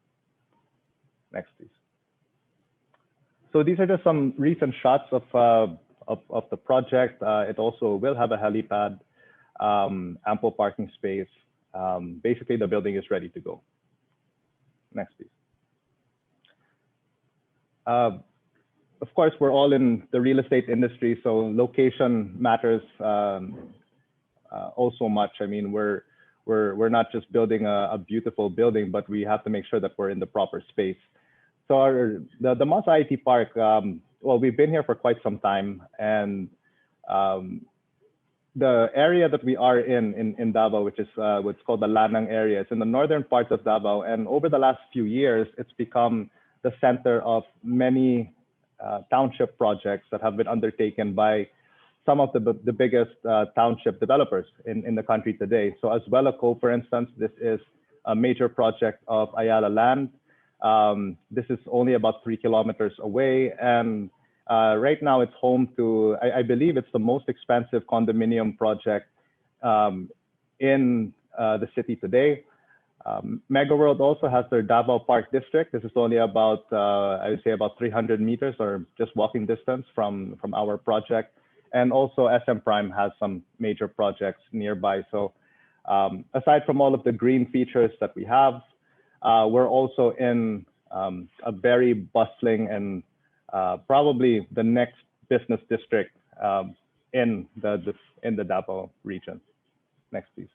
Next, please. So these are just some recent shots of the project. It also will have a helipad, ample parking space. Basically, the building is ready to go. Next, please. Of course, we're all in the real estate industry, so location matters also much. I mean, we're not just building a beautiful building, but we have to make sure that we're in the proper space. So the Damosa IT Park, well, we've been here for quite some time, and the area that we are in Davao, which is what's called the Lanang area, it's in the northern parts of Davao, and over the last few years, it's become the center of many township projects that have been undertaken by some of the biggest township developers in the country today. So as Welaco, for instance, this is a major project of Ayala Land. This is only about 3 kilometers away, and right now it's home to, I believe it's the most expensive condominium project in the city today. Mega World also has their Davao Park District. This is only about, I would say about 300 meters or just walking distance from our project. And also SM Prime has some major projects nearby. So aside from all of the green features that we have, we're also in a very bustling and probably the next business district in the Davao region. Next, please.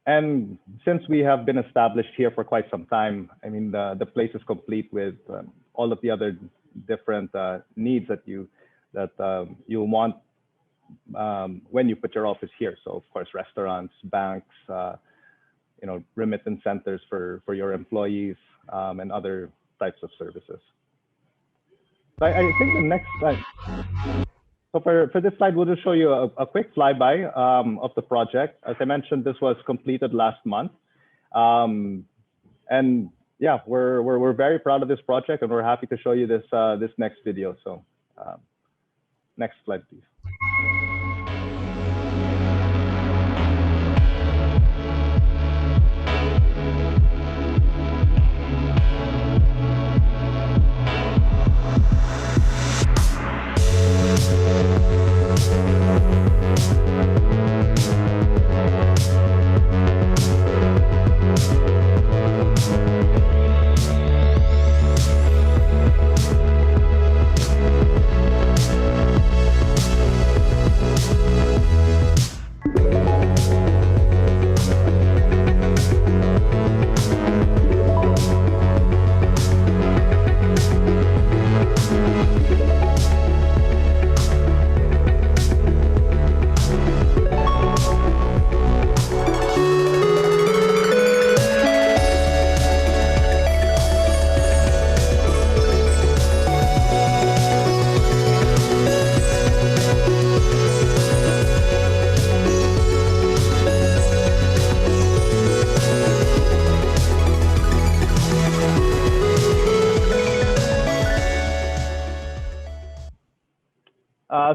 And since we have been established here for quite some time, I mean, the place is complete with all of the other different needs that you want when you put your office here. So of course, restaurants, banks, remittance centers for your employees, and other types of services. So I think the next slide. So for this slide, we'll just show you a quick flyby of the project. As I mentioned, this was completed last month. And yeah, we're very proud of this project, and we're happy to show you this next video. So next slide, please.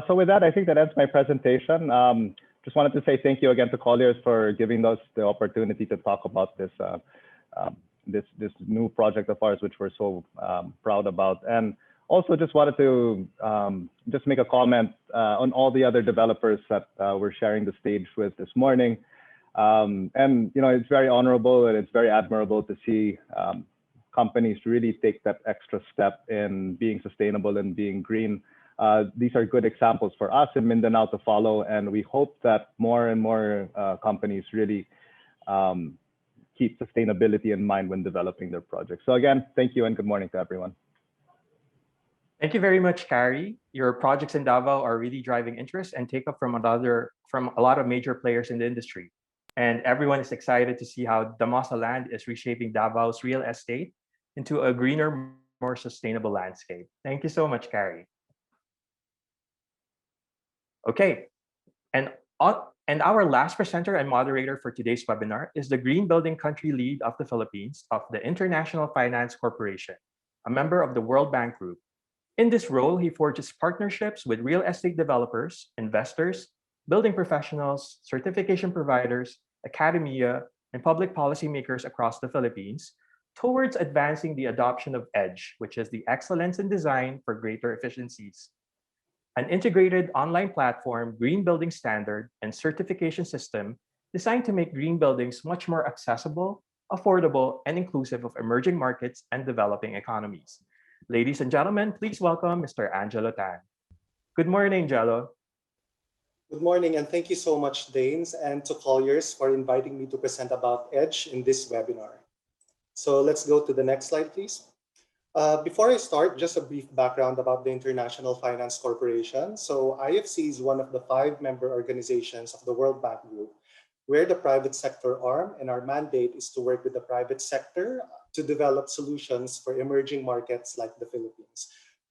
So with that, I think that ends my presentation. Just wanted to say thank you again to Colliers for giving us the opportunity to talk about this this new project of ours, which we're so proud about. And also just wanted to just make a comment on all the other developers that we're sharing the stage with this morning. And you know, it's very honorable and it's very admirable to see companies really take that extra step in being sustainable and being green. These are good examples for us in Mindanao to follow, and we hope that more and more companies really keep sustainability in mind when developing their projects. So again, thank you and good morning to everyone. Thank you very much, Cary. Your projects in Davao are really driving interest and take up from a lot of major players in the industry. And everyone is excited to see how Damosa Land is reshaping Davao's real estate into a greener, more sustainable landscape. Thank you so much, Cary. Okay, and our last presenter and moderator for today's webinar is the Green Building Country Lead of the Philippines of the International Finance Corporation, a member of the World Bank Group. In this role, he forges partnerships with real estate developers, investors, building professionals, certification providers, academia, and public policymakers across the Philippines towards advancing the adoption of EDGE, which is the Excellence in Design for Greater Efficiencies, an integrated online platform, green building standard, and certification system designed to make green buildings much more accessible, affordable, and inclusive of emerging markets and developing economies. Ladies and gentlemen, please welcome Mr. Angelo Tan. Good morning, Angelo. Good morning, and thank you so much, Danes, and to Colliers for inviting me to present about EDGE in this webinar. So let's go to the next slide, please. Before I start, just a brief background about the International Finance Corporation. So IFC is one of the 5 member organizations of the World Bank Group. We're the private sector arm, and our mandate is to work with the private sector to develop solutions for emerging markets like the Philippines.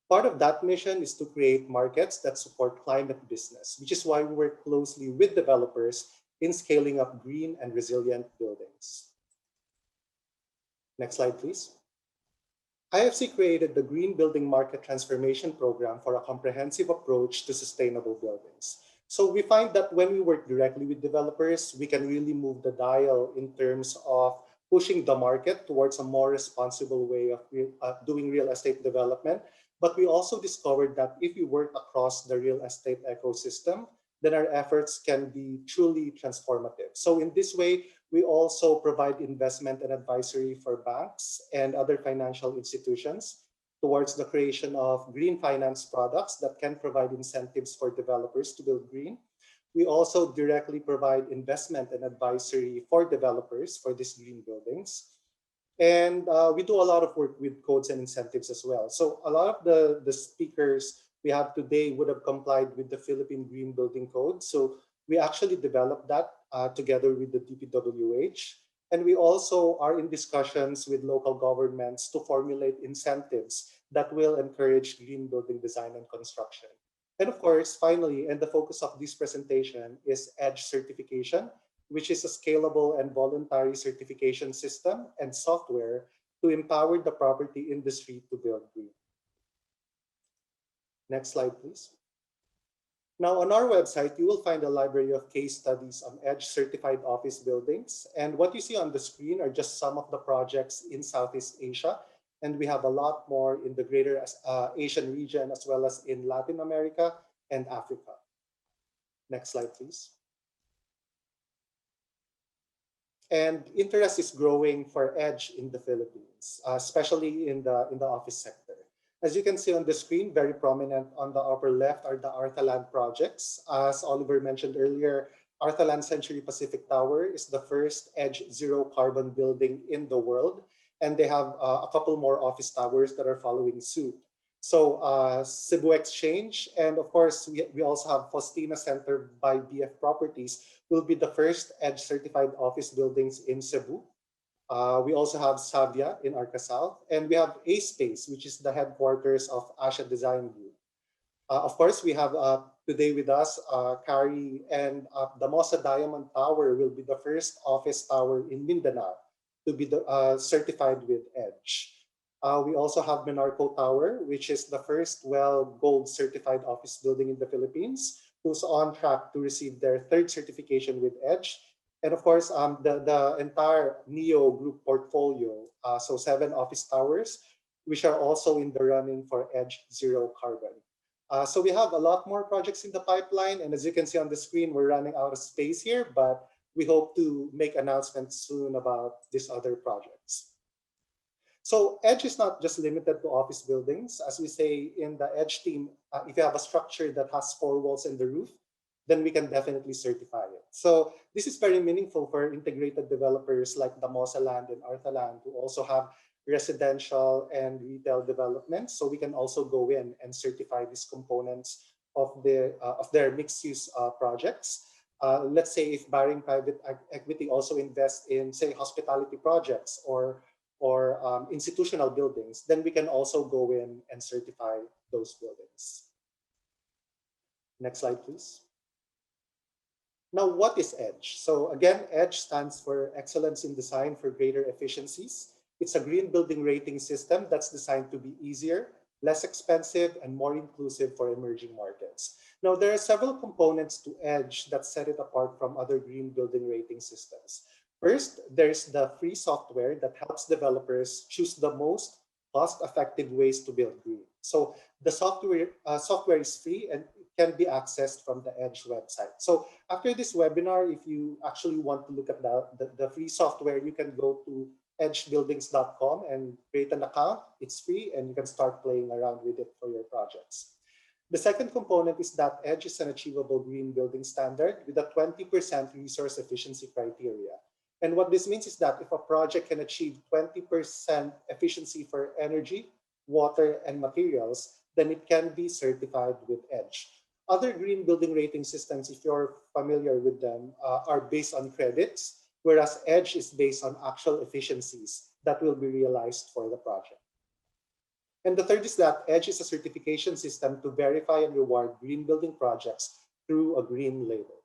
Part of that mission is to create markets that support climate business, which is why we work closely with developers in scaling up green and resilient buildings. Next slide, please. IFC created the Green Building Market Transformation Program for a comprehensive approach to sustainable buildings. So we find that when we work directly with developers, we can really move the dial in terms of pushing the market towards a more responsible way of doing real estate development. But we also discovered that if we work across the real estate ecosystem, then our efforts can be truly transformative. So in this way, we also provide investment and advisory for banks and other financial institutions towards the creation of green finance products that can provide incentives for developers to build green. We also directly provide investment and advisory for developers for these green buildings. And we do a lot of work with codes and incentives as well. So a lot of the speakers we have today would have complied with the Philippine Green Building Code. So we actually developed that together with the DPWH. And we also are in discussions with local governments to formulate incentives that will encourage green building design and construction. And of course, finally, and the focus of this presentation is EDGE certification, which is a scalable and voluntary certification system and software to empower the property industry to build green. Next slide, please. Now, on our website, you will find a library of case studies on EDGE certified office buildings. And what you see on the screen are just some of the projects in Southeast Asia. And we have a lot more in the greater Asian region, as well as in Latin America and Africa. Next slide, please. And interest is growing for EDGE in the Philippines, especially in the office sector. As you can see on the screen, very prominent on the upper left are the Arthaland projects. As Oliver mentioned earlier, Arthaland Century Pacific Tower is the first EDGE zero carbon building in the world. And they have a couple more office towers that are following suit. So Cebu Exchange, and of course, we also have Faustina Center by BF Properties, will be the first EDGE certified office buildings in Cebu. We also have Savia in Arca South, and we have A Space, which is the headquarters of Asha Design Group. Of course, we have today with us Cary, and Damosa Diamond Tower will be the first office tower in Mindanao to be certified with EDGE. We also have Menarco Tower, which is the first WELL Gold certified office building in the Philippines, who's on track to receive their third certification with EDGE. And of course, the entire NEO group portfolio, so 7 office towers, which are also in the running for EDGE Zero Carbon. So we have a lot more projects in the pipeline, and as you can see on the screen, we're running out of space here, but we hope to make announcements soon about these other projects. So EDGE is not just limited to office buildings. As we say in the EDGE team, if you have a structure that has 4 walls and the roof, then we can definitely certify it. So this is very meaningful for integrated developers like Damosa Land and Arthaland, who also have residential and retail developments. So we can also go in and certify these components of their mixed-use projects. Let's say if Baring Private Equity also invests in, say, hospitality projects or institutional buildings, then we can also go in and certify those buildings. Next slide, please. Now, what is EDGE? So again, EDGE stands for Excellence in Design for Greater Efficiencies. It's a green building rating system that's designed to be easier, less expensive, and more inclusive for emerging markets. Now, there are several components to EDGE that set it apart from other green building rating systems. First, there's the free software that helps developers choose the most cost-effective ways to build green. So the software is free and can be accessed from the EDGE website. So after this webinar, if you actually want to look at the free software, you can go to edgebuildings.com and create an account. It's free and you can start playing around with it for your projects. The second component is that EDGE is an achievable green building standard with a 20% resource efficiency criteria. And what this means is that if a project can achieve 20% efficiency for energy, water, and materials, then it can be certified with EDGE. Other green building rating systems, if you're familiar with them, are based on credits, whereas EDGE is based on actual efficiencies that will be realized for the project. And the third is that EDGE is a certification system to verify and reward green building projects through a green label.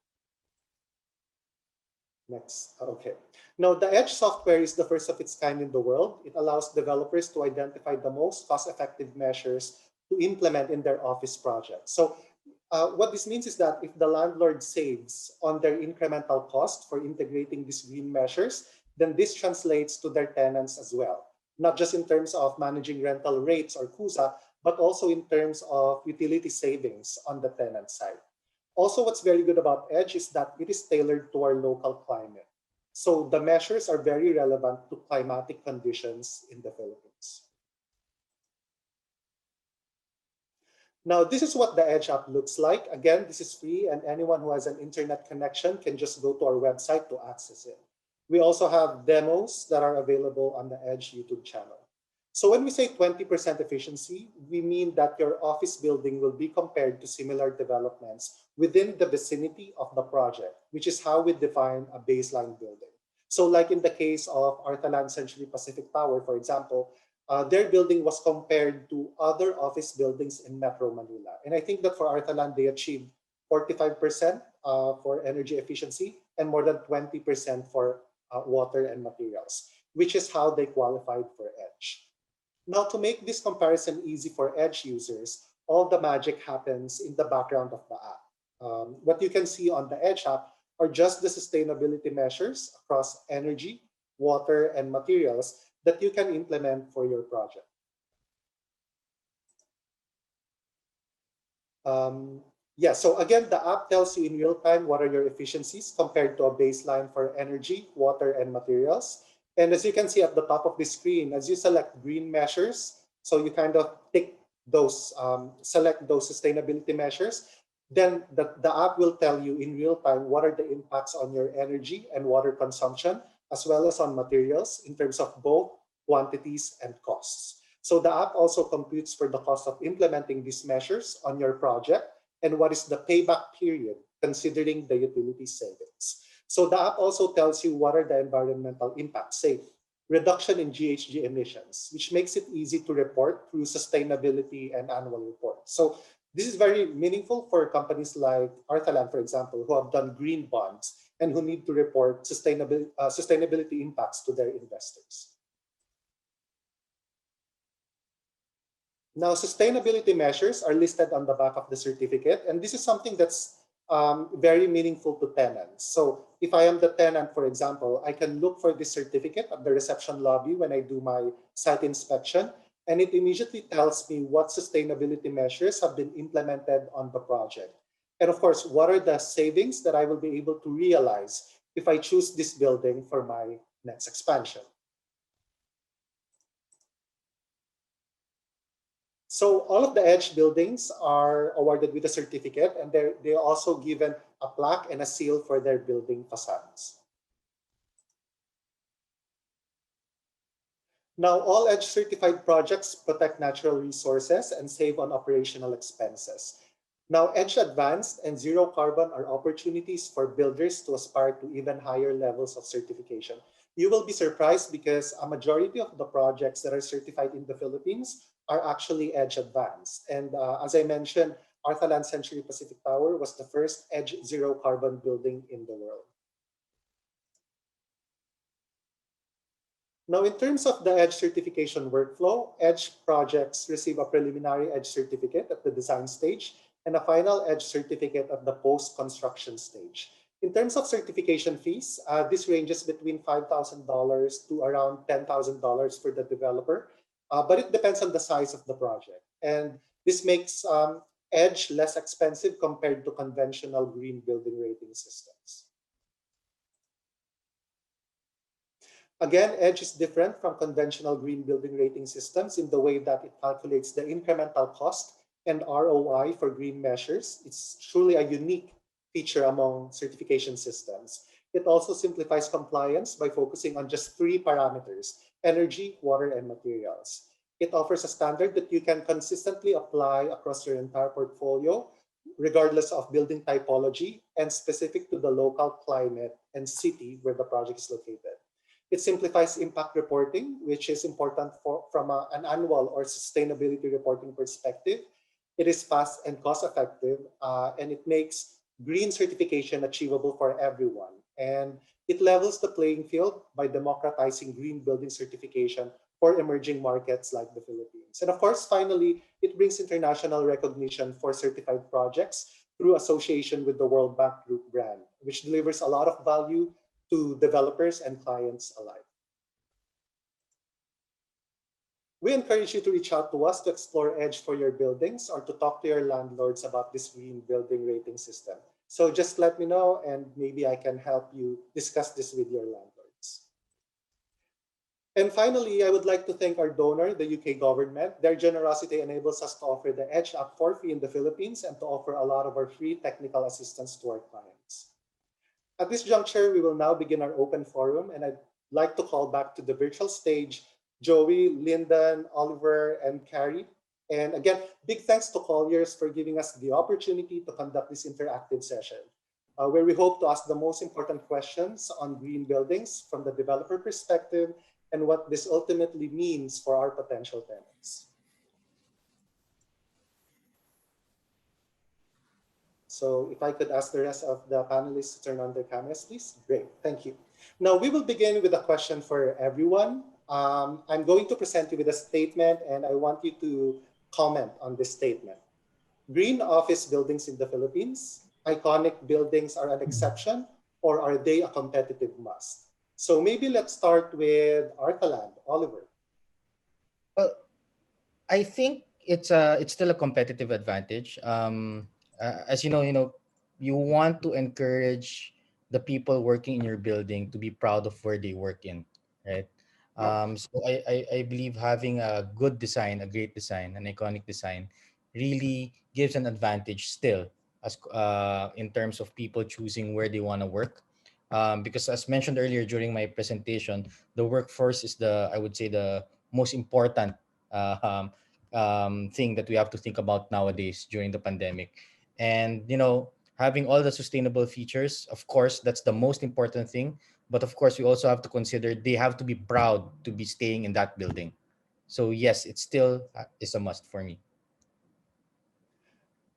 Next, okay. Now, the EDGE software is the first of its kind in the world. It allows developers to identify the most cost-effective measures to implement in their office projects. So what this means is that if the landlord saves on their incremental cost for integrating these green measures, then this translates to their tenants as well, not just in terms of managing rental rates or CUSA, but also in terms of utility savings on the tenant side. Also, what's very good about EDGE is that it is tailored to our local climate. So the measures are very relevant to climatic conditions in the Philippines. Now, this is what the EDGE app looks like. Again, this is free, and anyone who has an internet connection can just go to our website to access it. We also have demos that are available on the EDGE YouTube channel. So when we say 20% efficiency, we mean that your office building will be compared to similar developments within the vicinity of the project, which is how we define a baseline building. So like in the case of Arthaland Century Pacific Tower, for example, their building was compared to other office buildings in Metro Manila. And I think that for Arthaland, they achieved 45% for energy efficiency and more than 20% for water and materials, which is how they qualified for EDGE. Now, to make this comparison easy for EDGE users, all the magic happens in the background of the app. What you can see on the EDGE app are just the sustainability measures across energy, water, and materials that you can implement for your project. So again, the app tells you in real time what are your efficiencies compared to a baseline for energy, water, and materials. And as you can see at the top of the screen, as you select green measures, so you kind of tick those, select those sustainability measures, then the app will tell you in real time what are the impacts on your energy and water consumption, as well as on materials in terms of both quantities and costs. So the app also computes for the cost of implementing these measures on your project and what is the payback period considering the utility savings. So the app also tells you what are the environmental impacts, say reduction in GHG emissions, which makes it easy to report through sustainability and annual reports. So this is very meaningful for companies like Arthaland, for example, who have done green bonds and who need to report sustainability impacts to their investors. Now, sustainability measures are listed on the back of the certificate, and this is something that's very meaningful to tenants. So if I am the tenant, for example, I can look for this certificate at the reception lobby when I do my site inspection, and it immediately tells me what sustainability measures have been implemented on the project. And of course, what are the savings that I will be able to realize if I choose this building for my next expansion. So all of the EDGE buildings are awarded with a certificate, and they're also given a plaque and a seal for their building facades. Now, all EDGE certified projects protect natural resources and save on operational expenses. Now, EDGE Advanced and Zero Carbon are opportunities for builders to aspire to even higher levels of certification. You will be surprised because a majority of the projects that are certified in the Philippines are actually EDGE Advanced. And as I mentioned, Arthaland Century Pacific Tower was the first EDGE Zero Carbon building in the world. Now, in terms of the EDGE certification workflow, EDGE projects receive a preliminary EDGE certificate at the design stage and a final EDGE certificate at the post-construction stage. In terms of certification fees, this ranges between $5,000 to around $10,000 for the developer, but it depends on the size of the project. And this makes EDGE less expensive compared to conventional green building rating systems. Again, EDGE is different from conventional green building rating systems in the way that it calculates the incremental cost and ROI for green measures. It's truly a unique feature among certification systems. It also simplifies compliance by focusing on just 3 parameters: energy, water, and materials. It offers a standard that you can consistently apply across your entire portfolio, regardless of building typology and specific to the local climate and city where the project is located. It simplifies impact reporting, which is important from an annual or sustainability reporting perspective. It is fast and cost effective, and it makes green certification achievable for everyone. And it levels the playing field by democratizing green building certification for emerging markets like the Philippines. And of course, finally, it brings international recognition for certified projects through association with the World Bank Group brand, which delivers a lot of value to developers and clients alike. We encourage you to reach out to us to explore EDGE for your buildings or to talk to your landlords about this green building rating system. So just let me know and maybe I can help you discuss this with your landlords. And finally, I would like to thank our donor, the UK government. Their generosity enables us to offer the EDGE app for free in the Philippines and to offer a lot of our free technical assistance to our clients. At this juncture, we will now begin our open forum, and I'd like to call back to the virtual stage Joey, Lyndon, Oliver, and Cary. And again, big thanks to Colliers for giving us the opportunity to conduct this interactive session, where we hope to ask the most important questions on green buildings from the developer perspective and what this ultimately means for our potential tenants. So if I could ask the rest of the panelists to turn on their cameras, please. Great, thank you. Now we will begin with a question for everyone. I'm going to present you with a statement and I want you to comment on this statement. Green office buildings in the Philippines, iconic buildings are an exception or are they a competitive must? So maybe let's start with Arthaland, Oliver. Well, I think it's still a competitive advantage. As you know, you want to encourage the people working in your building to be proud of where they work in, right? So I believe having a good design, a great design, an iconic design, really gives an advantage still as in terms of people choosing where they want to work. Because as mentioned earlier during my presentation, the workforce is I would say the most important thing that we have to think about nowadays during the pandemic. And having all the sustainable features, of course, that's the most important thing. But of course, we also have to consider they have to be proud to be staying in that building. So yes, it still is a must for me.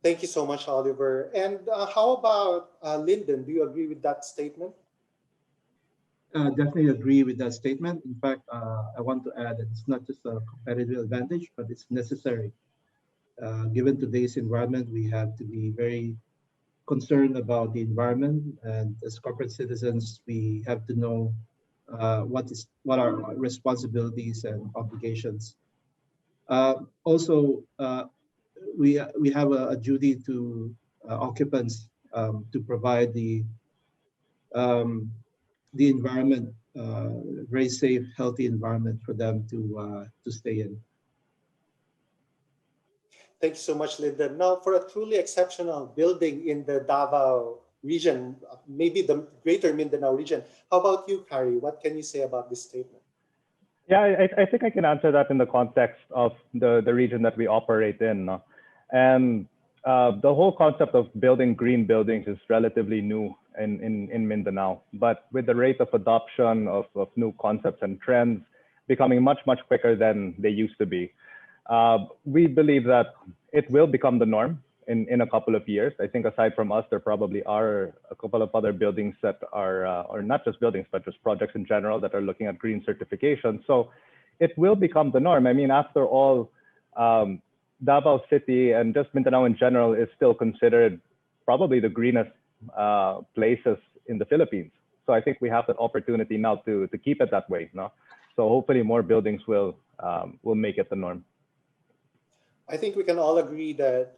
Thank you so much, Oliver. And how about Lyndon? Do you agree with that statement? Definitely agree with that statement. In fact, I want to add that it's not just a competitive advantage, but it's necessary Given today's environment, we have to be very concerned about the environment, and as corporate citizens, we have to know what are our responsibilities and obligations. Also, we have a duty to occupants to provide um, the environment, very safe, healthy environment for them to stay in. Thank you so much, Lyndon. Now, for a truly exceptional building in the Davao region, maybe the greater Mindanao region, how about you, Cary? What can you say about this statement? Yeah, I think I can answer that in the context of the region that we operate in. No? And the whole concept of building green buildings is relatively new in Mindanao. But with the rate of adoption of new concepts and trends becoming much, much quicker than they used to be, we believe that it will become the norm in a couple of years. I think aside from us, there probably are a couple of other buildings that are, or not just buildings, but just projects in general that are looking at green certification. So it will become the norm. I mean, after all, Davao City and just Mindanao in general is still considered probably the greenest places in the Philippines. So I think we have that opportunity now to keep it that way. No? So hopefully more buildings will make it the norm. I think we can all agree that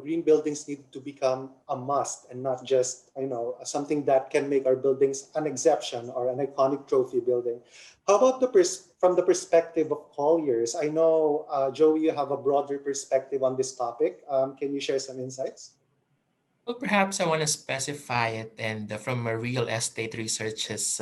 green buildings need to become a must and not just something that can make our buildings an exception or an iconic trophy building. How about from the perspective of Colliers? I know Joey, you have a broader perspective on this topic. Can you share some insights? Well, perhaps I want to specify it, and from a real estate researcher's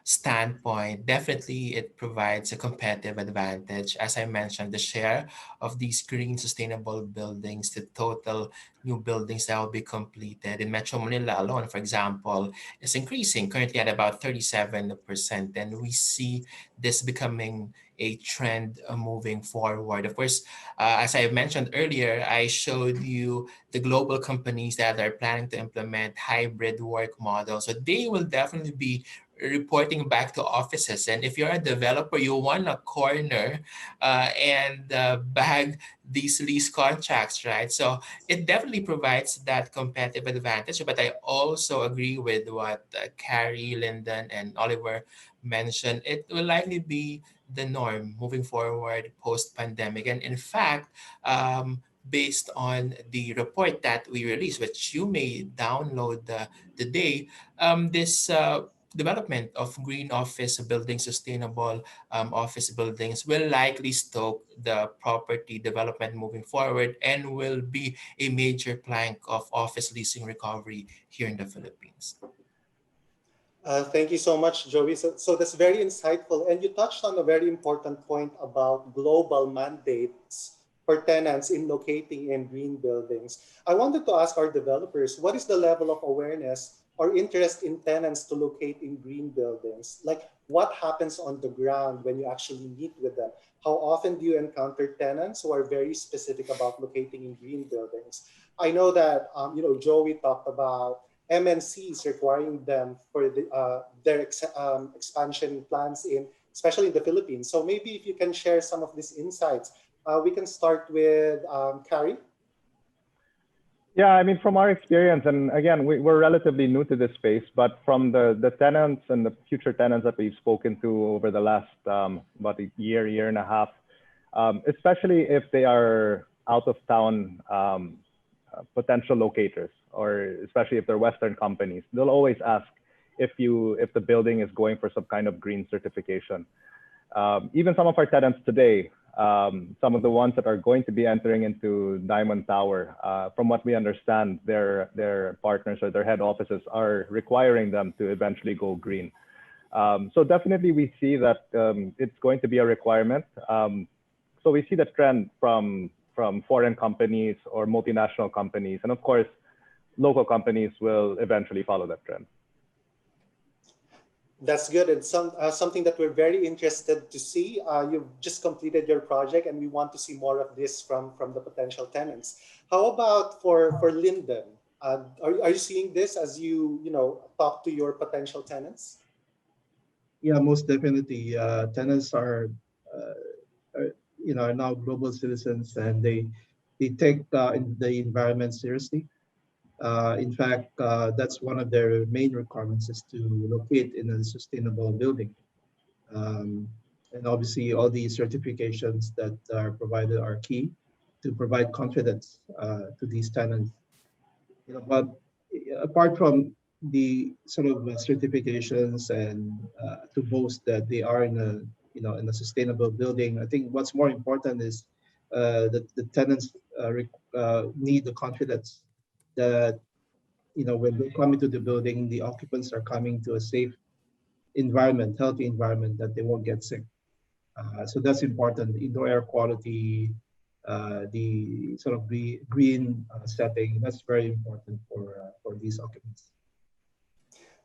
standpoint, definitely it provides a competitive advantage. As I mentioned, the share of these green sustainable buildings, the total new buildings that will be completed in Metro Manila alone, for example, is increasing currently at about 37%. And we see this becoming a trend moving forward. Of course, as I mentioned earlier, I showed you the global companies that are planning to implement hybrid work models. So they will definitely be reporting back to offices. And if you're a developer, you want a corner and bag these lease contracts, right? So it definitely provides that competitive advantage. But I also agree with what Cary, Lyndon, and Oliver mentioned. It will likely be the norm moving forward post-pandemic. And in fact, based on the report that we released, which you may download today, this development of green office buildings, sustainable office buildings will likely stoke the property development moving forward and will be a major plank of office leasing recovery here in the Philippines. Thank you so much, Joey. So that's very insightful. And you touched on a very important point about global mandates for tenants in locating in green buildings. I wanted to ask our developers, what is the level of awareness or interest in tenants to locate in green buildings? Like, what happens on the ground when you actually meet with them? How often do you encounter tenants who are very specific about locating in green buildings? I know that Joey talked about MNCs requiring them for their expansion plans especially in the Philippines. So maybe if you can share some of these insights, we can start with Cary. Yeah, I mean, from our experience, and again, we're relatively new to this space, but from the tenants and the future tenants that we've spoken to over the last about a year and a half, especially if they are out of town potential locators, or especially if they're Western companies, they'll always ask if the building is going for some kind of green certification. Even some of our tenants today, some of the ones that are going to be entering into Diamond Tower, from what we understand, their partners or their head offices are requiring them to eventually go green. So definitely we see that it's going to be a requirement. So we see the trend from foreign companies or multinational companies, and of course, local companies will eventually follow that trend. That's good. And something that we're very interested to see. You've just completed your project, and we want to see more of this from the potential tenants. How about for Lyndon? Are you seeing this as you talk to your potential tenants? Yeah, most definitely. Tenants are now global citizens, and they take the environment seriously. In fact, that's one of their main requirements is to locate in a sustainable building. Um, and obviously, all the certifications that are provided are key to provide confidence to these tenants. But apart from the sort of certifications and to boast that they are in a in a sustainable building, I think what's more important is that the tenants need the confidence that when they come into the building, the occupants are coming to a safe environment, healthy environment, that they won't get sick. So that's important. Indoor air quality, the sort of green setting, that's very important for these occupants.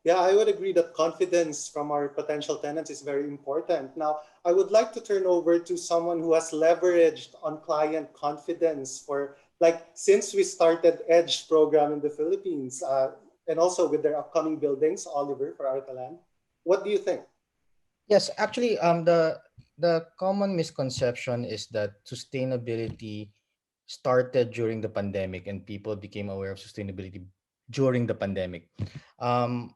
Yeah, I would agree that confidence from our potential tenants is very important. Now, I would like to turn over to someone who has leveraged on client confidence for, like, since we started EDGE program in the Philippines, and also with their upcoming buildings, Oliver, for Arthaland. What do you think? Yes, actually, the common misconception is that sustainability started during the pandemic and people became aware of sustainability during the pandemic. Um,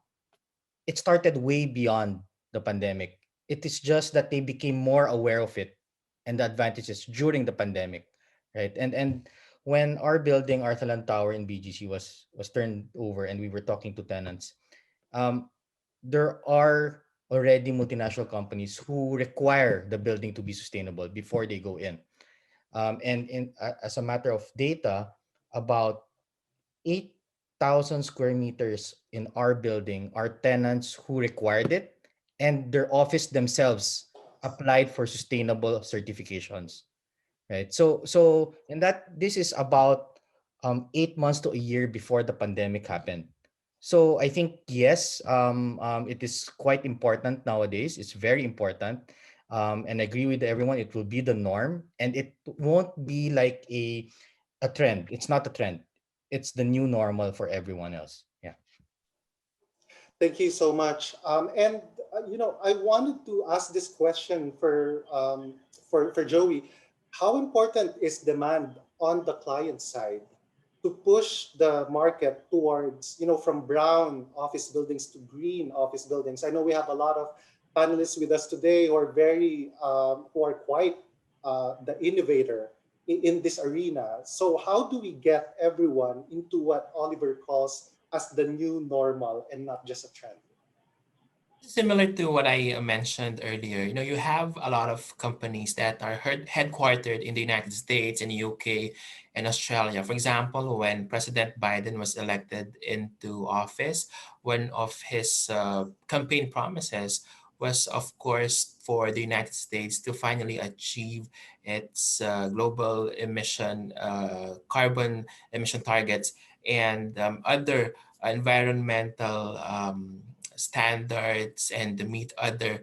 it started way beyond the pandemic. It is just that they became more aware of it and the advantages during the pandemic, right? And when our building, Arthaland Tower in BGC, was turned over and we were talking to tenants, um, there are already multinational companies who require the building to be sustainable before they go in. As a matter of data, about 8,000 square meters in our building are tenants who required it, and their office themselves applied for sustainable certifications. Right. So in that, this is about 8 months to a year before the pandemic happened. So I think yes, it is quite important nowadays. It's very important, and I agree with everyone. It will be the norm, and it won't be like a trend. It's not a trend. It's the new normal for everyone else. Yeah. Thank you so much. I wanted to ask this question for Joey. How important is demand on the client side to push the market towards, from brown office buildings to green office buildings? I know we have a lot of panelists with us today who are who are quite the innovator in this arena. So how do we get everyone into what Oliver calls as the new normal and not just a trend? Similar to what I mentioned earlier, you have a lot of companies that are headquartered in the United States and UK and Australia. For example, when President Biden was elected into office, one of his campaign promises was, of course, for the United States to finally achieve its global carbon emission targets and other environmental standards and to meet other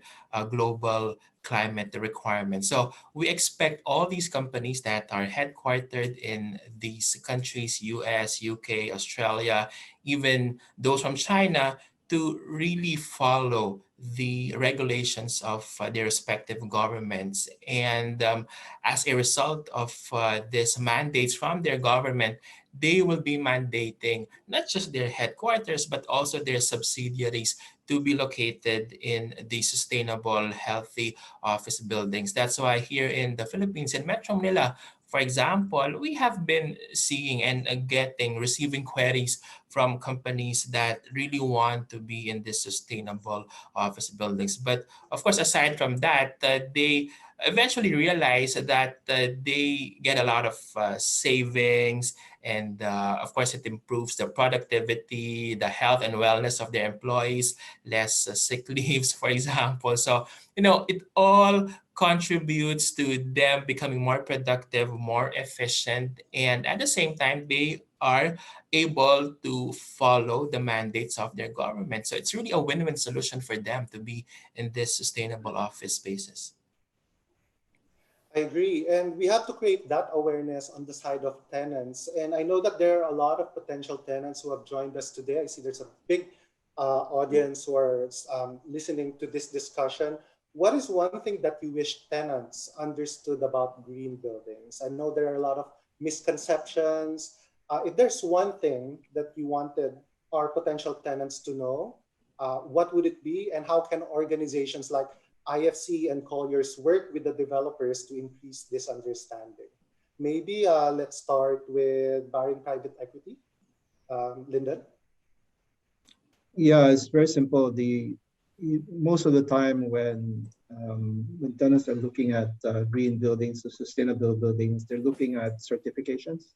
global climate requirements. So we expect all these companies that are headquartered in these countries, US, UK, Australia, even those from China, to really follow the regulations of their respective governments. And as a result of these mandates from their government, they will be mandating not just their headquarters, but also their subsidiaries to be located in the sustainable, healthy office buildings. That's why here in the Philippines, in Metro Manila, for example, we have been seeing and receiving queries from companies that really want to be in this sustainable office buildings. But of course, aside from that, they eventually realize that they get a lot of savings, and of course it improves the productivity, the health and wellness of their employees, less sick leaves, for example. So it all contributes to them becoming more productive, more efficient, and at the same time they are able to follow the mandates of their government. So it's really a win-win solution for them to be in this sustainable office spaces. I agree. And we have to create that awareness on the side of tenants. And I know that there are a lot of potential tenants who have joined us today. I see there's a big audience who are listening to this discussion. What is one thing that you wish tenants understood about green buildings? I know there are a lot of misconceptions. If there's one thing that you wanted our potential tenants to know, what would it be, and how can organizations like IFC and Colliers work with the developers to increase this understanding? Maybe let's start with Baring Private Equity. Lyndon? Yeah, it's very simple. Most of the time when tenants are looking at green buildings or sustainable buildings, they're looking at certifications.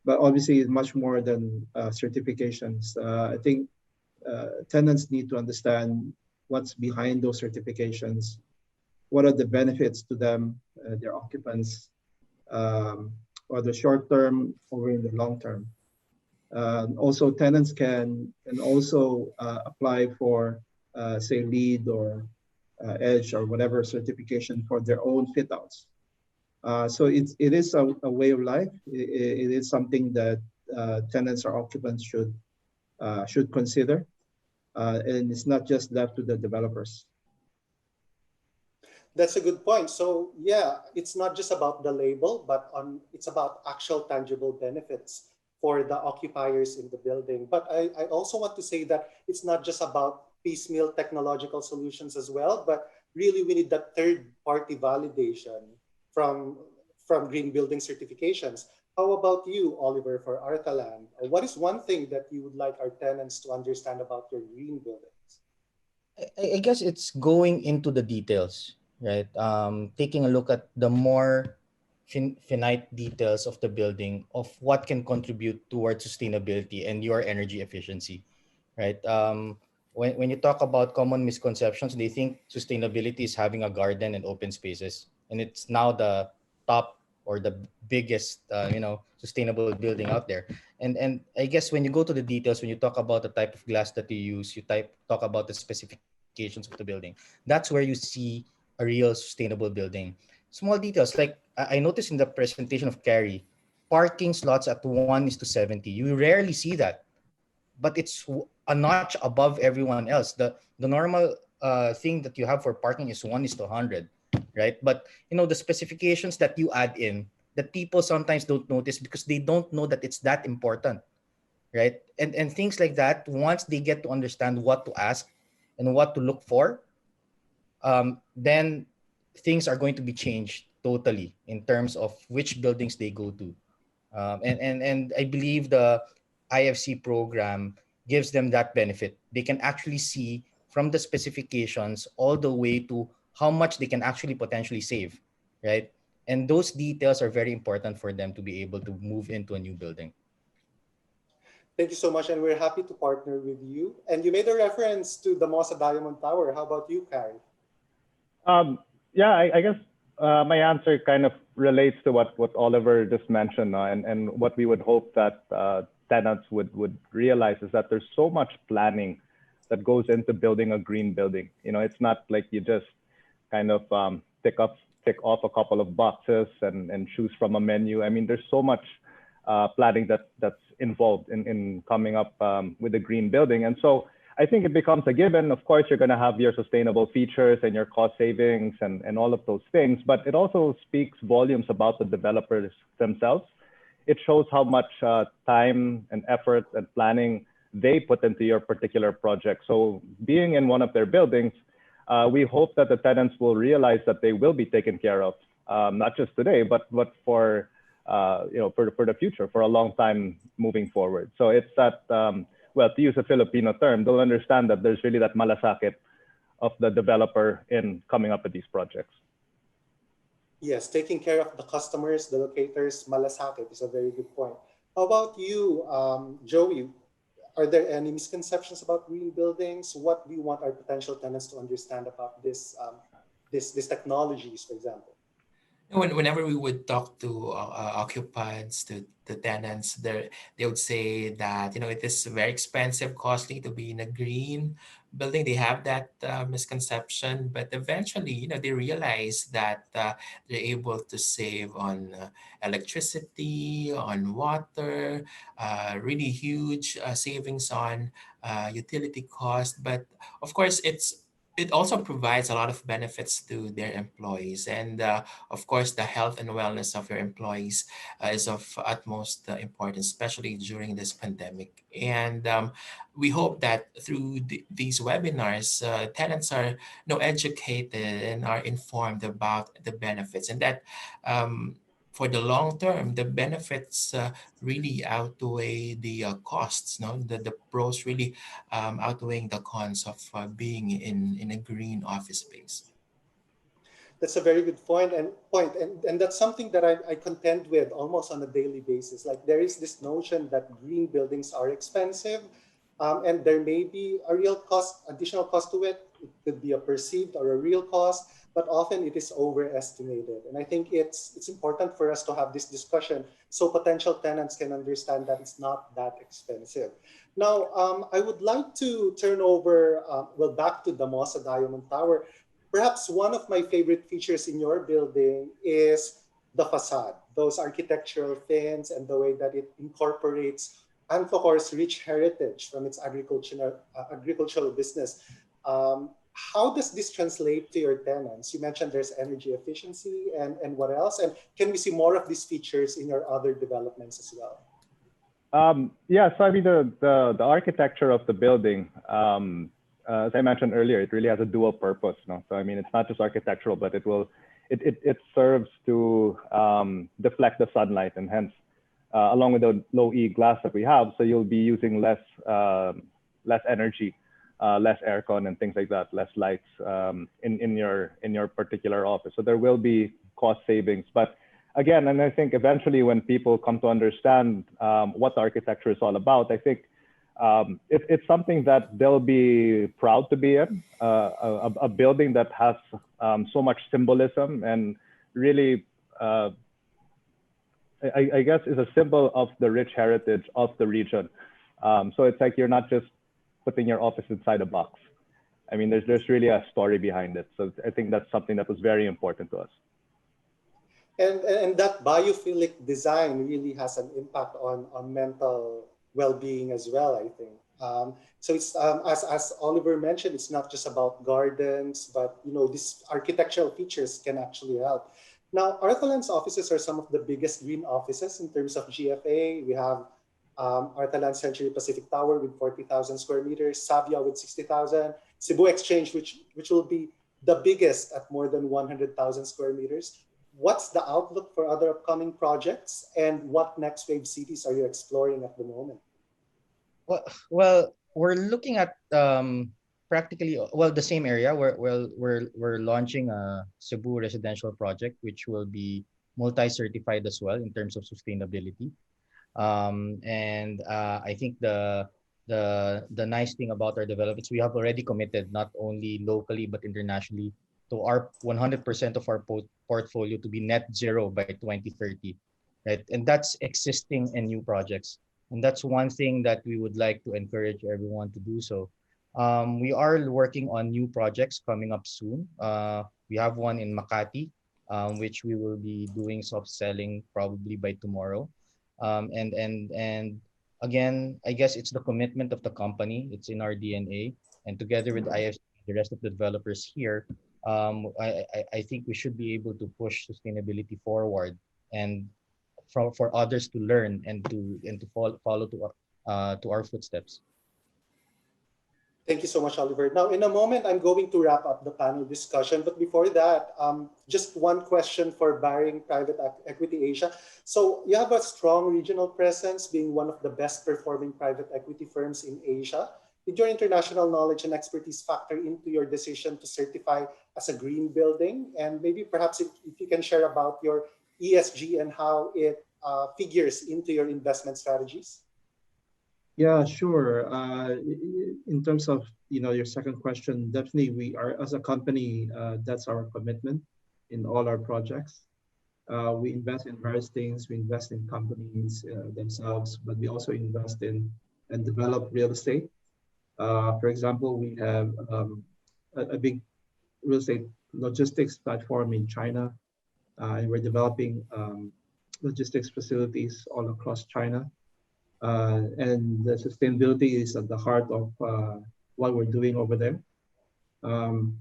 But obviously, it's much more than certifications. I think tenants need to understand what's behind those certifications, what are the benefits to them, their occupants, or the short term or in the long term. Also, tenants can also apply for, say, LEED or EDGE or whatever certification for their own fit outs. So it is a way of life. It is something that tenants or occupants should consider, and it's not just left to the developers. That's a good point. So yeah, it's not just about the label, but it's about actual tangible benefits for the occupiers in the building. But I also want to say that it's not just about piecemeal technological solutions as well, but really we need that third party validation from green building certifications. How about you, Oliver, for Arthaland? What is one thing that you would like our tenants to understand about your green buildings? I guess it's going into the details, right? Taking a look at the more finite details of the building, of what can contribute towards sustainability and your energy efficiency, right? When you talk about common misconceptions, they think sustainability is having a garden and open spaces, and it's now the top or the biggest, sustainable building out there. And I guess when you go to the details, when you talk about the type of glass that you use, talk about the specifications of the building. That's where you see a real sustainable building. Small details like I noticed in the presentation of Cary, parking slots at 1:70. You rarely see that, but it's a notch above everyone else. The normal thing that you have for parking is 1:100, right? But the specifications that you add in that people sometimes don't notice because they don't know that it's that important, right? And things like that. Once they get to understand what to ask and what to look for, then things are going to be changed totally in terms of which buildings they go to. And I believe the IFC program gives them that benefit. They can actually see from the specifications all the way to how much they can actually potentially save, right? And those details are very important for them to be able to move into a new building. Thank you so much, and we're happy to partner with you. And you made a reference to the Mosa Diamond Tower. How about you, Cary? Yeah, I guess my answer kind of relates to what Oliver just mentioned, and what we would hope that tenants would realize is that there's so much planning that goes into building a green building. It's not like you just kind of tick off a couple of boxes and choose from a menu. I mean, there's so much planning that's involved in coming up with a green building. And so I think it becomes a given. Of course, you're going to have your sustainable features and your cost savings and all of those things, but it also speaks volumes about the developers themselves. It shows how much time and effort and planning they put into your particular project. So being in one of their buildings, we hope that the tenants will realize that they will be taken care of, not just today, but for the future, for a long time moving forward. So it's that, well, to use a Filipino term, they'll understand that there's really that malasakit of the developer in coming up with these projects. Yes, taking care of the customers, the locators, malasakit is a very good point. How about you, Joey? Are there any misconceptions about green buildings? What do you want our potential tenants to understand about this technologies, for example? Whenever we would talk to occupants, to the tenants, they would say that it is very expensive, costly to be in a green building. They have that misconception, but eventually, they realize that they're able to save on electricity, on water, really huge savings on utility cost. But of course, it's it also provides a lot of benefits to their employees. And of course, the health and wellness of your employees is of utmost importance, especially during this pandemic. And we hope that through these webinars, tenants are educated and are informed about the benefits, and that for the long term, the benefits really outweigh the costs. No, the pros really outweighing the cons of being in a green office space. That's a very good point, and that's something that I contend with almost on a daily basis. Like there is this notion that green buildings are expensive, and there may be a real cost, additional cost to it. It could be a perceived or a real cost, but often it is overestimated. And I think it's important for us to have this discussion so potential tenants can understand that it's not that expensive. Now, I would like to turn over back to Damosa Diamond Tower. Perhaps one of my favorite features in your building is the facade, those architectural things and the way that it incorporates Antocor's rich heritage from its agricultural business. How does this translate to your tenants? You mentioned there's energy efficiency and what else? And can we see more of these features in your other developments as well? Yeah, so I mean, the architecture of the building, as I mentioned earlier, it really has a dual purpose. No? So I mean, it's not just architectural, but it serves to deflect the sunlight, and hence, along with the low E glass that we have, so you'll be using less energy, less aircon and things like that, less lights in your particular office. So there will be cost savings, but again, and I think eventually when people come to understand what the architecture is all about, I think it's something that they'll be proud to be in, a building that has so much symbolism and really, I guess, is a symbol of the rich heritage of the region. So it's like you're not just putting your office inside a box. I mean, there's really a story behind it. So I think that's something that was very important to us. And that biophilic design really has an impact on mental well-being as well, I think. So it's as Oliver mentioned, it's not just about gardens, but these architectural features can actually help. Now, Arthaland's offices are some of the biggest green offices in terms of GFA. We have Arthaland Century Pacific Tower with 40,000 square meters, Savia with 60,000, Cebu Exchange, which will be the biggest at more than 100,000 square meters. What's the outlook for other upcoming projects, and what next wave cities are you exploring at the moment? Well, we're looking at practically the same area. We're launching a Cebu residential project, which will be multi-certified as well in terms of sustainability. And I think the nice thing about our developments, we have already committed not only locally but internationally to our 100% of our portfolio to be net zero by 2030, right? And that's existing and new projects. And that's one thing that we would like to encourage everyone to do so. We are working on new projects coming up soon. We have one in Makati, which we will be doing soft selling probably by tomorrow. And again, I guess it's the commitment of the company. It's in our DNA, and together with IFC, the rest of the developers here, I think we should be able to push sustainability forward, and for others to learn and to follow to our footsteps. Thank you so much, Oliver. Now, in a moment, I'm going to wrap up the panel discussion. But before that, just one question for Baring Private Equity Asia. So you have a strong regional presence, being one of the best performing private equity firms in Asia. Did your international knowledge and expertise factor into your decision to certify as a green building? And maybe perhaps if you can share about your ESG and how it figures into your investment strategies? Yeah, sure. In terms of your second question, definitely we are, as a company, that's our commitment in all our projects. We invest in various things. We invest in companies themselves, but we also invest in and develop real estate. For example, we have a big real estate logistics platform in China, and we're developing logistics facilities all across China. And the sustainability is at the heart of what we're doing over there. And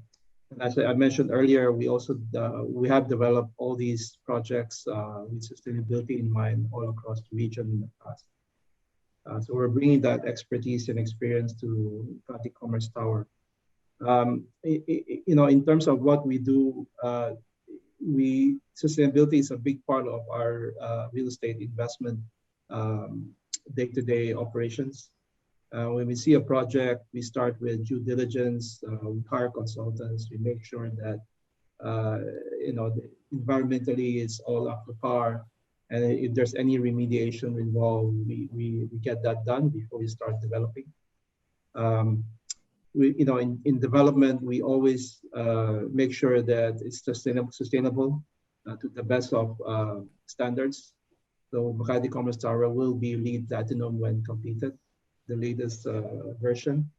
as I mentioned earlier, we also we have developed all these projects with sustainability in mind all across the region in the past. So we're bringing that expertise and experience to Makati Commerce Tower. In terms of what we do, sustainability is a big part of our real estate investment day-to-day operations. When we see a project, we start with due diligence. We hire consultants. We make sure that environmentally it's all up to par. And if there's any remediation involved, we get that done before we start developing. In development, we always make sure that it's sustainable to the best of standards. So Makati Commerce Tower will be LEED Platinum when completed, the latest version.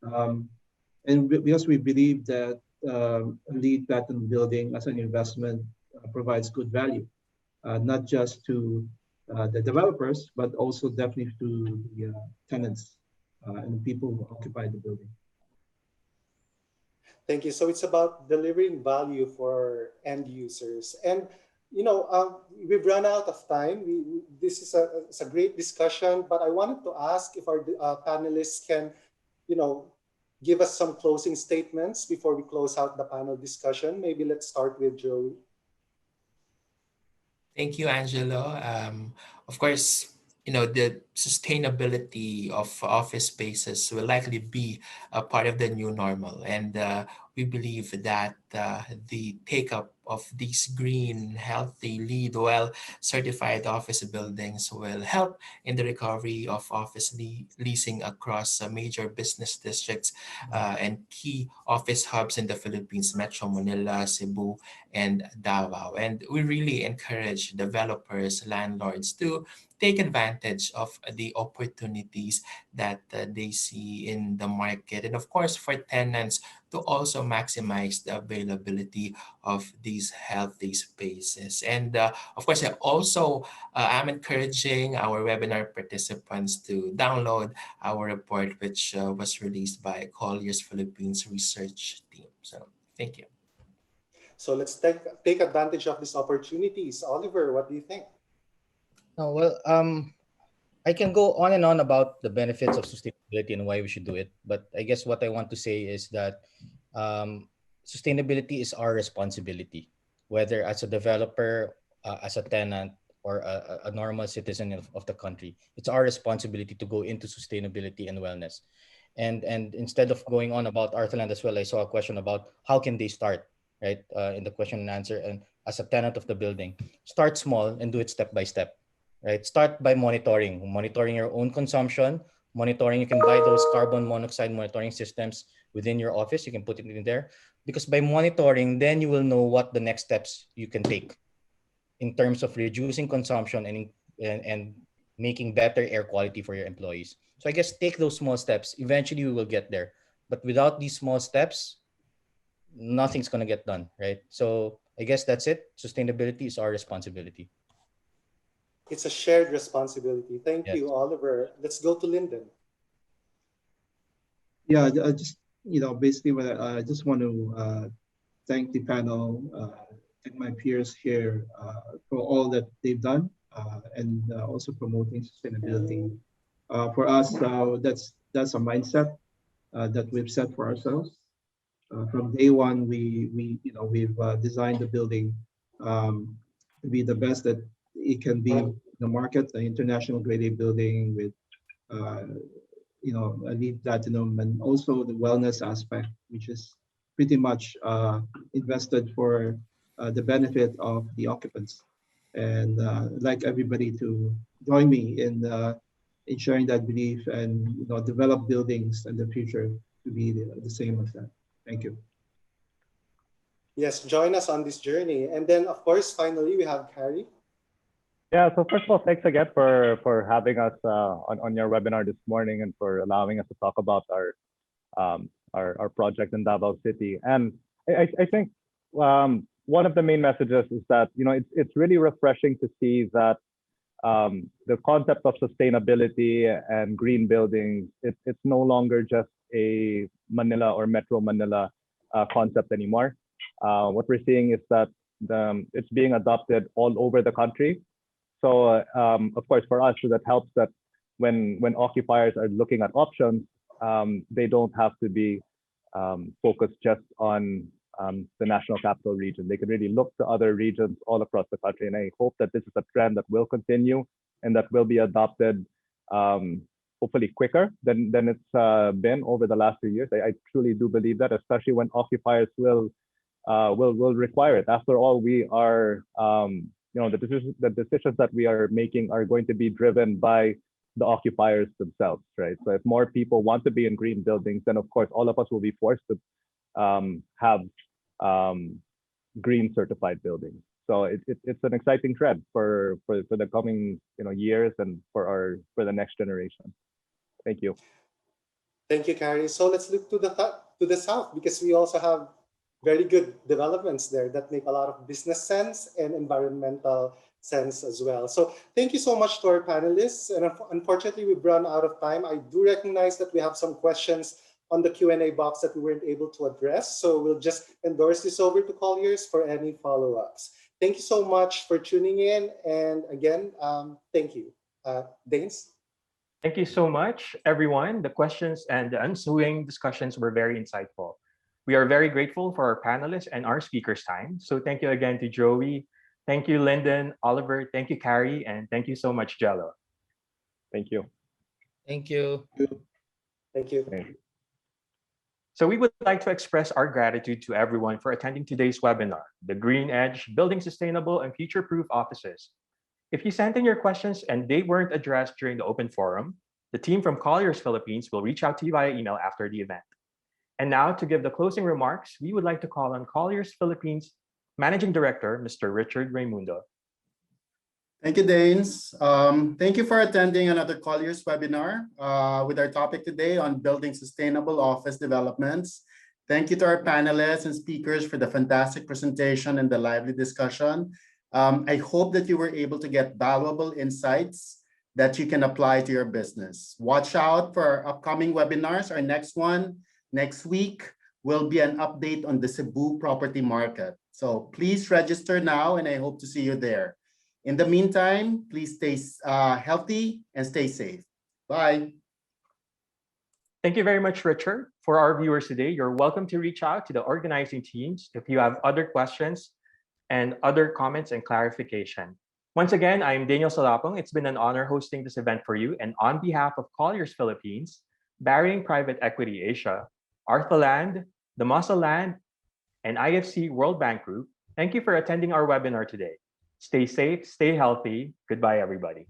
And because we believe that a LEED Platinum building as an investment provides good value, not just to the developers, but also definitely to the tenants and the people who occupy the building. Thank you. So it's about delivering value for end users. And, we've run out of time. This is a great discussion, but I wanted to ask if our panelists can, give us some closing statements before we close out the panel discussion. Maybe let's start with Joey. Thank you, Angelo. Of course, the sustainability of office spaces will likely be a part of the new normal. And we believe that the take-up of these green, healthy, LEED well certified office buildings will help in the recovery of office leasing across major business districts and key office hubs in the Philippines, Metro Manila, Cebu, and Davao. And we really encourage developers, landlords to take advantage of the opportunities that they see in the market. And of course, for tenants to also maximize the availability of these healthy spaces. And of course, I also am encouraging our webinar participants to download our report, which was released by Colliers Philippines research team. So thank you. So let's take advantage of these opportunities. Oliver, what do you think? Oh, well, I can go on and on about the benefits of sustainability and why we should do it. But I guess what I want to say is that sustainability is our responsibility, whether as a developer, as a tenant, or a normal citizen of the country. It's our responsibility to go into sustainability and wellness. And instead of going on about Arthaland as well, I saw a question about how can they start, right? In the question and answer. And as a tenant of the building, start small and do it step by step. Right? Start by monitoring your own consumption, monitoring. You can buy those carbon monoxide monitoring systems within your office. You can put it in there because by monitoring, then you will know what the next steps you can take in terms of reducing consumption and making better air quality for your employees. So I guess take those small steps. Eventually we will get there. But without these small steps, nothing's going to get done, right? So I guess that's it. Sustainability is our responsibility. It's a shared responsibility. Thank you, Oliver. Let's go to Lyndon. Yeah, I just, basically, I just want to thank the panel, thank my peers here for all that they've done and also promoting sustainability. For us, that's a mindset that we've set for ourselves. From day one, we've designed the building to be the best that it can be in the market, an international grade A building with, a LEED Platinum, and also the wellness aspect, which is pretty much invested for the benefit of the occupants. And I'd like everybody to join me in sharing that belief and develop buildings in the future to be the same as that. Thank you. Yes, join us on this journey. And then, of course, finally, we have Cary. Yeah, so first of all, thanks again for having us on your webinar this morning and for allowing us to talk about our project in Davao City. And I think one of the main messages is that it's really refreshing to see that the concept of sustainability and green buildings, it's no longer just a Manila or Metro Manila concept anymore. What we're seeing is that it's being adopted all over the country. So of course, for us, that helps that when occupiers are looking at options, they don't have to be focused just on the National Capital Region. They can really look to other regions all across the country. And I hope that this is a trend that will continue and that will be adopted hopefully quicker than it's been over the last few years. I truly do believe that, especially when occupiers will require it. After all, we are, the decisions that we are making are going to be driven by the occupiers themselves, right? So if more people want to be in green buildings, then of course all of us will be forced to have green certified buildings. So it's an exciting trend for the coming years and for the next generation. Thank you. Thank you, Cary. So let's look to the south, because we also have very good developments there that make a lot of business sense and environmental sense as well. So thank you so much to our panelists. And unfortunately, we've run out of time. I do recognize that we have some questions on the Q&A box that we weren't able to address. So we'll just endorse this over to Colliers for any follow-ups. Thank you so much for tuning in. And again, thank you. Danes? Thank you so much, everyone. The questions and the ensuing discussions were very insightful. We are very grateful for our panelists and our speakers' time. So thank you again to Joey. Thank you, Lyndon, Oliver. Thank you, Cary. And thank you so much, Jello. Thank you. Thank you. Thank you. Thank you. So we would like to express our gratitude to everyone for attending today's webinar, The Green Edge, Building Sustainable and Future-Proof Offices. If you sent in your questions and they weren't addressed during the open forum, the team from Colliers Philippines will reach out to you via email after the event. And now, to give the closing remarks, we would like to call on Colliers Philippines Managing Director, Mr. Richard Raimundo. Thank you, Danes. Thank you for attending another Colliers webinar with our topic today on building sustainable office developments. Thank you to our panelists and speakers for the fantastic presentation and the lively discussion. I hope that you were able to get valuable insights that you can apply to your business. Watch out for our upcoming webinars. Our next one next week will be an update on the Cebu property market. So please register now, and I hope to see you there. In the meantime, please stay healthy and stay safe. Bye. Thank you very much, Richard. For our viewers today, you're welcome to reach out to the organizing teams if you have other questions and other comments and clarification. Once again, I'm Daniel Salapong. It's been an honor hosting this event for you. And on behalf of Colliers Philippines, Barring Private Equity Asia, Arthaland, Damosa Land, and IFC World Bank Group, thank you for attending our webinar today. Stay safe, stay healthy. Goodbye, everybody.